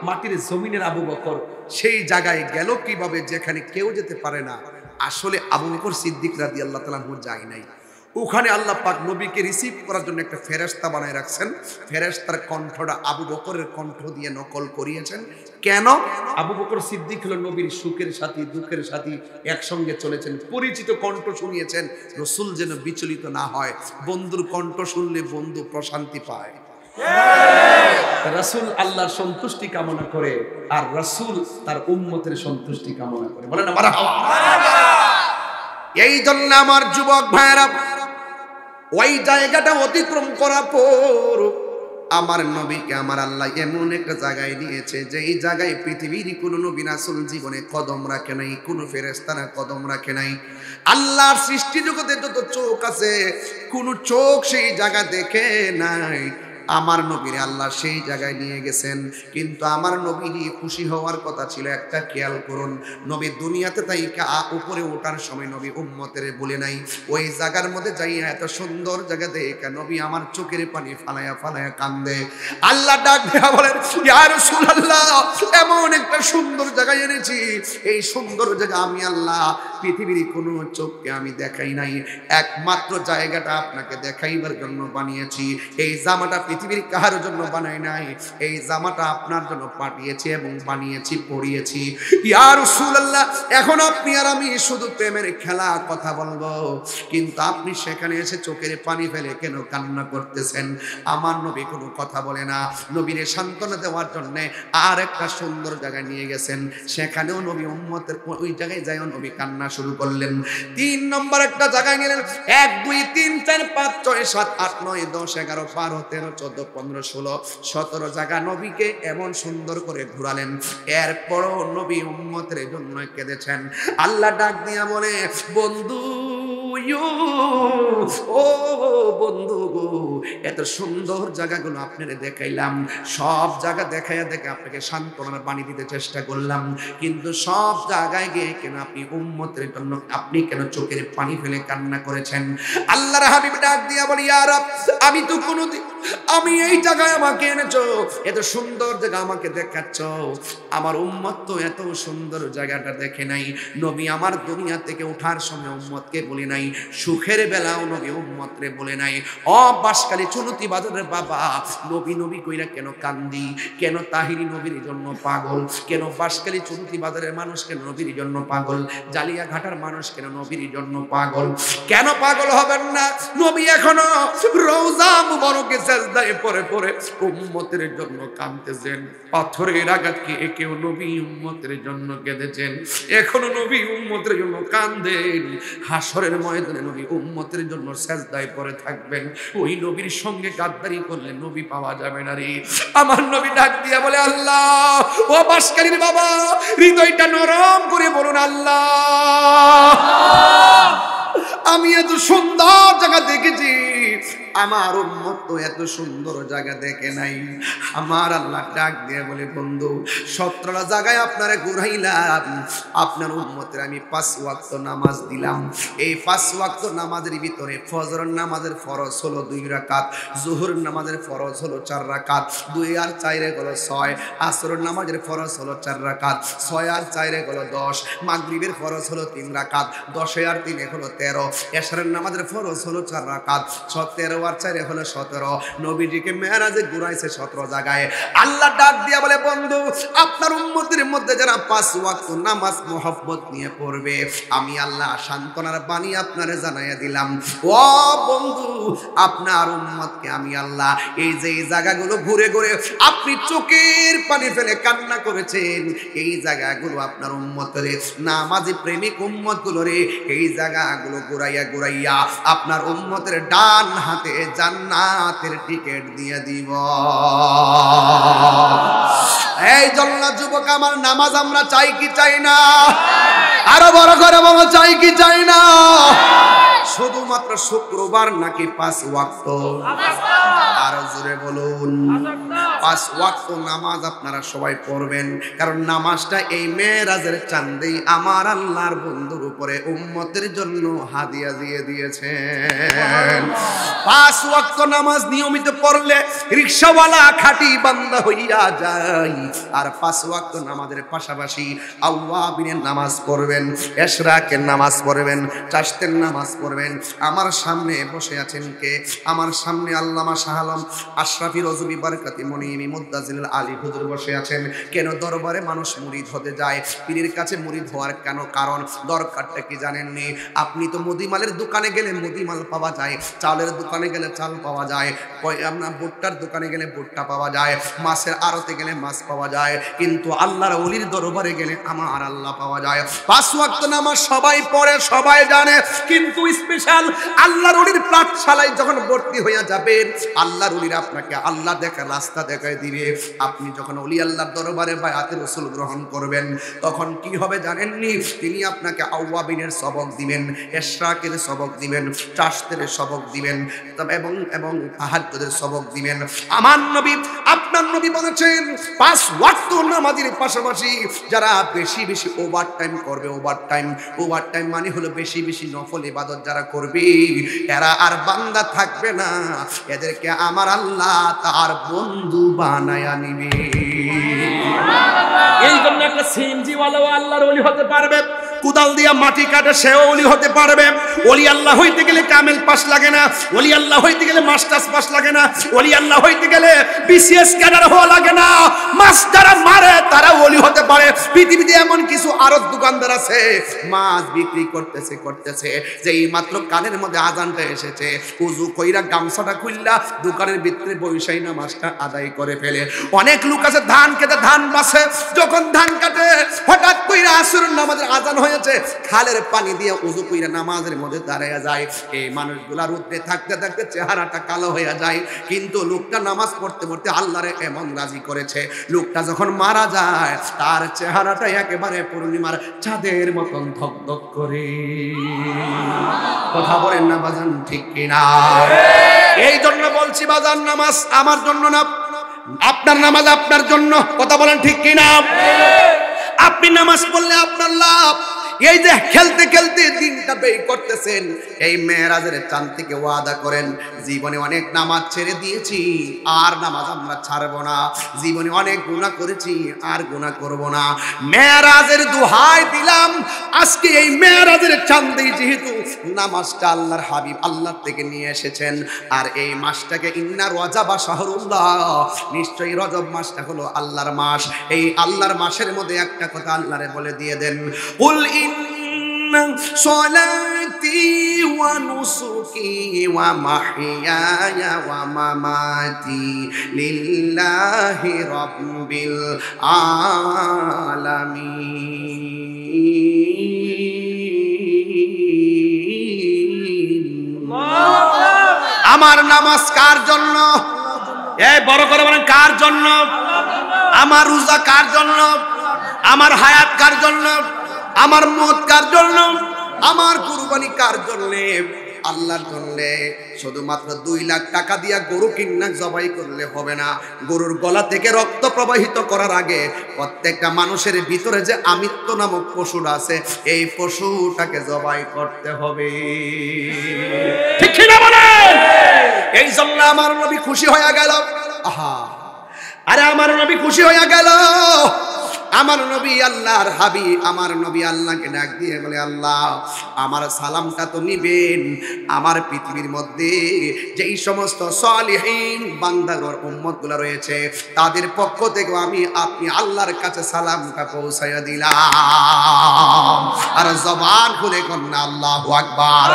মাটির জমিনের আবু বকর সেই জায়গায় গেল কিভাবে যেখানে কেউ যেতে পারে না? আসলে আবু বকর সিদ্দিক রাদিয়াল্লাহু তাআলা আনহু যায় নাই। ওখানে আল্লাহ পাক নবীকে রিসিভ করার জন্য একটা ফেরেশতা বানায় রাখছেন। ফেরেশতার কণ্ঠটা আবু বকরের কণ্ঠ দিয়ে নকল করিয়েছেন। কেন? আবু বকর সিদ্দিক হলো নবীর সুখের সাথী, দুঃখের সাথী, একসঙ্গে চলেছেন, পরিচিত কণ্ঠ শুনিয়েছেন, রাসূল যেন বিচলিত না হয়। বন্ধুর কণ্ঠ শুনলে বন্ধু প্রশান্তি পায়। রাসূল আল্লাহর সন্তুষ্টি কামনা করে, আর রাসূল তার উম্মতের সন্তুষ্টি কামনা করে। বলেন মারহাবা। এই জন্য আমার যুবক ভাইরা, ওই জায়গাটা অতিক্রম করার পর আমার নবীকে আমার আল্লাহ এমন একটা জায়গায় নিয়েছে, যে এই জায়গায় পৃথিবীর কোনো নবী রাসূল জীবনে কদম রাখে নাই, কোনো ফেরেশতারা কদম রাখে নাই। আল্লাহর সৃষ্টি জগতে যত চোখ আছে, কোনো চোখ সেই জায়গা দেখে নাই। আমার নবীর আল্লাহ সেই জায়গায় নিয়ে গেছেন। কিন্তু আমার নবী খুশি হওয়ার কথা ছিল, একটা খেয়াল করুন, নবী দুনিয়াতে তাই উপরে ওঠার সময় নবী উম্মতের বলে নাই, ওই জায়গার মধ্যে যাইয়া এত সুন্দর জায়গা দেখে নবী আমার চোখের পানি ফালায়া ফালায়া কান্দে। আল্লাহ ডাক দেয়া বলেন, ইয়া রাসূলুল্লাহ, এমন একটা সুন্দর জায়গায় এনেছি, এই সুন্দর জায়গা আমি আল্লাহ পৃথিবীর কোনো চোখকে আমি দেখাই নাই, একমাত্র জায়গাটা আপনাকে দেখাইবার জন্য বানিয়েছি। এই জামাটা পৃথিবীর কাহার জন্য বানাই নাই, এই জামাটা আপনার জন্য পাঠিয়েছি এবং বানিয়েছি, পরিয়েছি। ইয়া রাসূলুল্লাহ, এখন আপনি আর আমি শুধু প্রেমের খেলা কথা বলবো, কিন্তু আপনি সেখানে এসে চোখের পানি ফেলে কেন কান্না করতেছেন? আমার নবী কোনো কথা বলে না। নবীরে সান্ত্বনা দেওয়ার জন্য আর একটা সুন্দর জায়গায় নিয়ে গেছেন, সেখানেও নবী উম্মতের ওই জায়গায় যাই নবী কান্না শুরু করলেন। 3 নম্বর একটা জায়গায় নিলেন, 1 2 3 4 5 6 7 8 9 10 11 12 13 14 15 16 17 জায়গা নবীকে এমন সুন্দর করে ঘুরালেন। এরপরও নবী উম্মতের জন্য কেঁদেছেন। আল্লাহ ডাক দিয়া বলে, বন্ধু ও বন্ধু, এত সুন্দর জায়গাগুলো আপনারে দেখাইলাম, সব জায়গা দেখাইয়া দেখে আপনাকে সান্ত্বনার বাণী দিতে চেষ্টা করলাম, কিন্তু সব জায়গায় গিয়ে কেন আপনি উম্মতের জন্য আপনি কেন চোখের পানি ফেলে কান্না করেছেন? আল্লাহর হাবিব ডাক দিয়া বলি, ইয়া রাব, আমি তো কোনোদিন, আমি এই জায়গায় আমাকে এনেছো, এত সুন্দর জায়গা আমাকে দেখাচ্ছ, আমার উম্মত তো এত সুন্দর জায়গাটা দেখে নাই। নবী আমার দুনিয়া থেকে ওঠার সময় উম্মতকে বলে নাই, সুখের বেলাও নবী উম্মতরে বলে নাই। ও বাসকালী চুনতি বাজারের বাবা, নবী নবী কইরা কেন কান্দি? কেন তাহিরি নবীর জন্য পাগল? কেন বাসকালী চুনতি বাজারের মানুষ কেন নবীর জন্য পাগল? জালিয়া ঘাটার মানুষ কেন নবীর জন্য পাগল? কেন পাগল হবেন না? নবী এখনো রওজা মুবারকে সাজদায় পড়ে পড়ে উম্মতের জন্য কাঁদতেছেন। পাথরের আঘাত খেয়ে কেউ নবী উম্মতের জন্য কেঁদেছেন, এখনো নবী উম্মতের জন্য কাঁদেন। হাসরের ময়দানে নবী উম্মতের জন্য সাজদায় পড়ে থাকবেন। ওই নবীর সঙ্গে গাদ্দারি করলে নবী পাওয়া যাবে না রে। আমার নবী ডাক দিয়া বলে, আল্লাহ, ও বাসকালীর বাবা, হৃদয়টা নরম করে বলুন, আল্লাহ, আমি এত সুন্দর জায়গা দেখেছি, আমার উম্মত তো এত সুন্দর জায়গা দেখে নাই। আমার আল্লাহ ডাক দিয়ে বলে, বন্ধু, 17টা জায়গায় আপনারে ঘুরাইলাম, আপনার উম্মতের আমি 5 ওয়াক্ত নামাজ দিলাম। এই 5 ওয়াক্ত নামাজের ভিতরে ফজর নামাজের ফরজ হলো 2 রাকাত, জোহর নামাজের ফরজ হলো 4 রাকাত, 2 আর 4 হলো 6, আসর নামাজের ফরজ হলো 4 রাকাত, 6 আর 4 হলো 10, মাগরিবের ফরজ হলো 3 রাকাত, 10 আর 3 হলো 13, এশারের নামাজের ফরজ হলো 4 রাকাত, 13 আর 4 হলো 17। নবীজিকে মেরাজে ঘুরাইছে 17 জায়গায়। আল্লাহ ডাক দিয়া বলে, বন্ধু, আপনার উম্মতের মধ্যে যারা 5 ওয়াক্ত নামাজ মোহাব্বত নিয়ে পড়বে, আমি আল্লাহ সান্ত্বনার বাণী আপনারে জানাইয়া দিলাম। ও বন্ধু, আপনার উম্মতকে আমি আল্লাহ এই যে এই জায়গাগুলো ঘুরে ঘুরে আপনি চোখের পানি ফেলে কান্না করেছেন, এই জায়গাগুলো আপনার উম্মতের নামাজি প্রেমিক উম্মতগুলো রে, এই জায়গাগুলো ঘুরাইয়া ঘুরাইয়া আপনার উম্মতের ডান হাতে জান্নাতের টিকিট দিয়ে দিব। এই জন্য যুবক আমার, নামাজ আমরা চাই কি চাই না? আরো বড় করে বলো, চাই কি চাই না? শুধুমাত্র শুক্রবার নাকি 5 ওয়াক্ত? আরো জোরে বলুন, 5 ওয়াক্ত নামাজ আপনারা সবাই পড়বেন, কারণ নামাজটা এই মেরাজের চাঁদেই আমার আল্লাহর বন্ধুর উপরে উম্মতের জন্য হাদিয়া দিয়ে দিয়েছেন। 5 ওয়াক্ত নামাজ নিয়মিত পড়লে রিকশাওয়ালা খাঁটি বান্দা হইয়া যায়। আর 5 ওয়াক্ত নামাজের পাশাপাশি আওয়াবিনের নামাজ পড়বেন, এশরাকের নামাজ পড়বেন, চাশতের নামাজ পড়বেন। আমার সামনে বসে আছেন কে? আমার সামনে আল্লামা শাহ আলম আশরাফি রজবি বরকতি মনিমি মুদ্দাজিল আলী হুজুর বসে আছেন। কেন দরবারে মানুষ মুরিদ হতে যায়? পীরের কাছে মুরিদ হওয়ার কেন কারণ? দরকারটা কি জানেননি? আপনি তো মুদিমালের দোকানে গেলে মুদিমাল পাওয়া যায়, চালের দোকানে গেলে চাল পাওয়া যায়, আপনার ভুট্টার দোকানে গেলে ভুট্টা পাওয়া যায়, মাছের আড়তে গেলে মাছ পাওয়া যায়, কিন্তু আল্লাহর ওলির দরবারে গেলে আমার আল্লাহ পাওয়া যায়। 5 ওয়াক্ত নামাজ সবাই পড়ে, সবাই জানে, কিন্তু স্পেশাল আল্লাহর ওলির পাঠশালায় যখন ভর্তি হয়ে যাবেন, আল্লাহর ওলির আপনাকে আল্লাহ দেখা রাস্তা দেখায় দিবে। আপনি যখন ওলি আল্লাহর দরবারে বায়াতে রাসূল গ্রহণ করবেন, তখন কি হবে জানেননি? তিনি আপনাকে আওয়াবিনের সবক দিবেন, এশরাকের সবক দিবেন, চাশতের সবক দিবেন এবং এবং তাহাজ্জুদের সবক দিবেন। আমার নবী, আপনার নবী বলেছেন 5 ওয়াক্ত নামাজের পাশাপাশি যারা বেশি বেশি ওভারটাইম করবে, ওভারটাইম মানে হলো বেশি বেশি নফল ইবাদত যারা করবে, এরা আর বান্দা থাকবে না, এদেরকে আমার আল্লাহ তার বন্ধু বানায়া নিবে। এই জন্য একটা সিএনজি ওয়ালাও আল্লাহর ওলি হতে পারবে, কুদাল দিয়া মাটি কাটে সেও ওলি হতে পারবে। ওলি আল্লাহ হইতে গেলে কামেল পাস লাগে না, ওলি আল্লাহ হইতে গেলে মাস্টার্স পাস লাগে না, ওলি আল্লাহ হইতে গেলে বিসিএস ক্যাডার হওয়া লাগে না। মাছ যারা মারে তারা ওলি হতে পারে। পৃথিবীতে এমন কিছু আরব দোকানদার আছে, মাছ বিক্রি করতেছে যে এই মাত্র কানের মধ্যে আজানটা এসেছে, উজু কইরা গামছাটা খুললা দোকানের ভিতরে বৈশাই না মাছটা আদায় করে ফেলে। অনেক লোক আছে ধান খেতে ধান বাসে, যখন ধান কাটে হঠাৎ কইরা আসরের নামাজের আজান হয়েছে, খালের পানি দিয়ে উজু কইরা নামাজের মধ্যে দাঁড়ায়া যায়। এই মানুষগুলা রুদ্রে থাকতে থাকতে চেহারাটা কালো হয়ে যায়, কিন্তু লোকটা নামাজ পড়তে পড়তে আল্লাহরে এমন রাজি করেছে, লোকটা যখন মারা যায় তার চেহারাটা একেবারে পূর্ণিমার চাঁদের মতন ধকধক করে। কথা বলেন না বাজান, ঠিক কিনা? এই জন্য বলছি বাজান, নামাজ আমার জন্য না, আপনার নামাজ আপনার জন্য। কথা বলেন ঠিক কিনা? আপনি নামাজ পড়লে আপনার লাভ। এই যে খেলতে খেলতে দিনটা ব্যয় করতেছেন, এই মেরাজের চাঁদ থেকে ওয়াদা করেন, জীবনে অনেক নামাজ ছেড়ে দিয়েছি, আর নামাজ আমরা ছাড়বো না। জীবনে অনেক গুনাহ করেছি, আর গুনাহ করব না। মেরাজের দোহাই দিলাম, আজকে এই মেরাজের চাঁদে যেহেতু নামাজটা আল্লাহর হাবিব আল্লাহ থেকে নিয়ে এসেছেন, আর এই মাসটাকে ইন্না রজবা শাহরুল্লাহ, নিশ্চয়ই রজব মাসটা হলো আল্লাহর মাস। এই আল্লাহর মাসের মধ্যে একটা কথা আল্লাহরে বলে দিয়ে দেন, কুল ইন্না সলাতি ওয়া নুসুকি ওয়া মাহইয়ায়া ওয়া মামাতি লিল্লাহি রাব্বিল আলামিন। আমার নামাজ কার জন্য? এই বড় করে বলেন, কার জন্য? আমার রোজা কার জন্য? আমার হায়াত কার জন্য? আমার মত কার জন্য? আমার কুরবানি কার জন্য? আল্লাহর জন্য। শুধুমাত্র 2 লাখ টাকা দিয়া গরু কিনা জবাই করলে হবে না। গরুর গলা থেকে রক্ত প্রবাহিত করার আগে প্রত্যেকটা মানুষের ভিতরে যে আমিত্ব নামক পশুটা আছে, এই পশুটাকে জবাই করতে হবে। ঠিক কি না বলেন? এই জন্য আমার নবী খুশি হয়ে গেল। আহা, আরে আমার নবী খুশি হয়ে গেল। আমার নবী আল্লাহর হাবিব, আমার নবী আল্লাহকে ডাক দিয়ে বলে, আল্লাহ আমার সালামটা তো নিবেন। আমার পৃথিবীর মধ্যে যেই সমস্ত সালিহিন বান্দাগণ উম্মতগুলো রয়েছে, তাদের পক্ষ থেকে আপনি আল্লাহর কাছে সালামটা পৌঁছাইয়া দিলাম। আর জবান খুলে কন্যা আল্লাহু আকবার।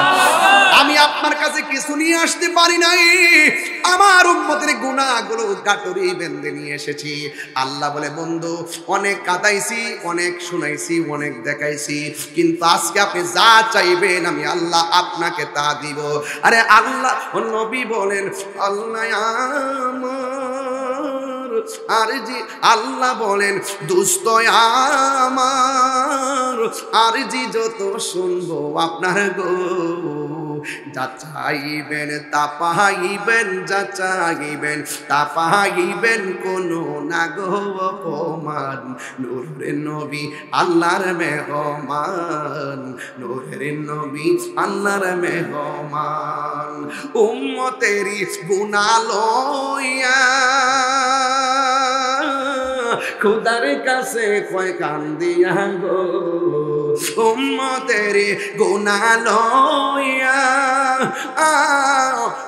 আমি আপনার কাছে কিছু নিয়ে আসতে পারি নাই, আমার উম্মতের গুনাহগুলো গাটুরি বেঁধে নিয়ে এসেছি। আল্লাহ বলে, বন্ধু অনেক কাঁদাইছি, অনেক শুনাইছি, অনেক দেখাইছি, কিন্তু আজকে আপনি যা চাইবেন আমি আল্লাহ আপনাকে তা দিব। আরে আল্লাহ নবী বলেন, আল্লাহ আমার আরজি, আল্লাহ বলেন দুস্ত আমার আরজি যত শুনবো আপনার গো, যাচাইবেন তাপাইবেন যাচাইবেন তাপাইবেন কোনো না গো অপমান নূরের নবী আল্লাহর মেহমান নূরের নবী আল্লাহর মেহমান উম্মতেরি গুনাহ লইয়া খুদার কাছে কয় কান্দিয়া গো উম্মতের গুনাহ লইয়া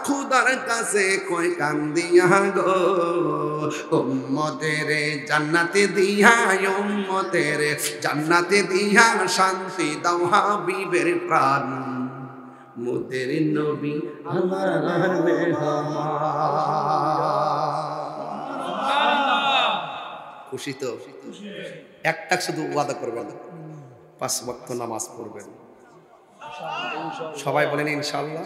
খুদার কাছে কয় কান্দিয়া গো উম্মতের জান্নাতে দিয়া উম্মতের জান্নাতে দিয়া শান্তি দাও হাবিবের প্রাণ মোদের নবী আমার মেহমান। খুশি তো? একটা শুধু ওয়াদা করবেন, 5 ওয়াক্ত নামাজ পড়বেন। সবাই বলেন ইনশাআল্লাহ।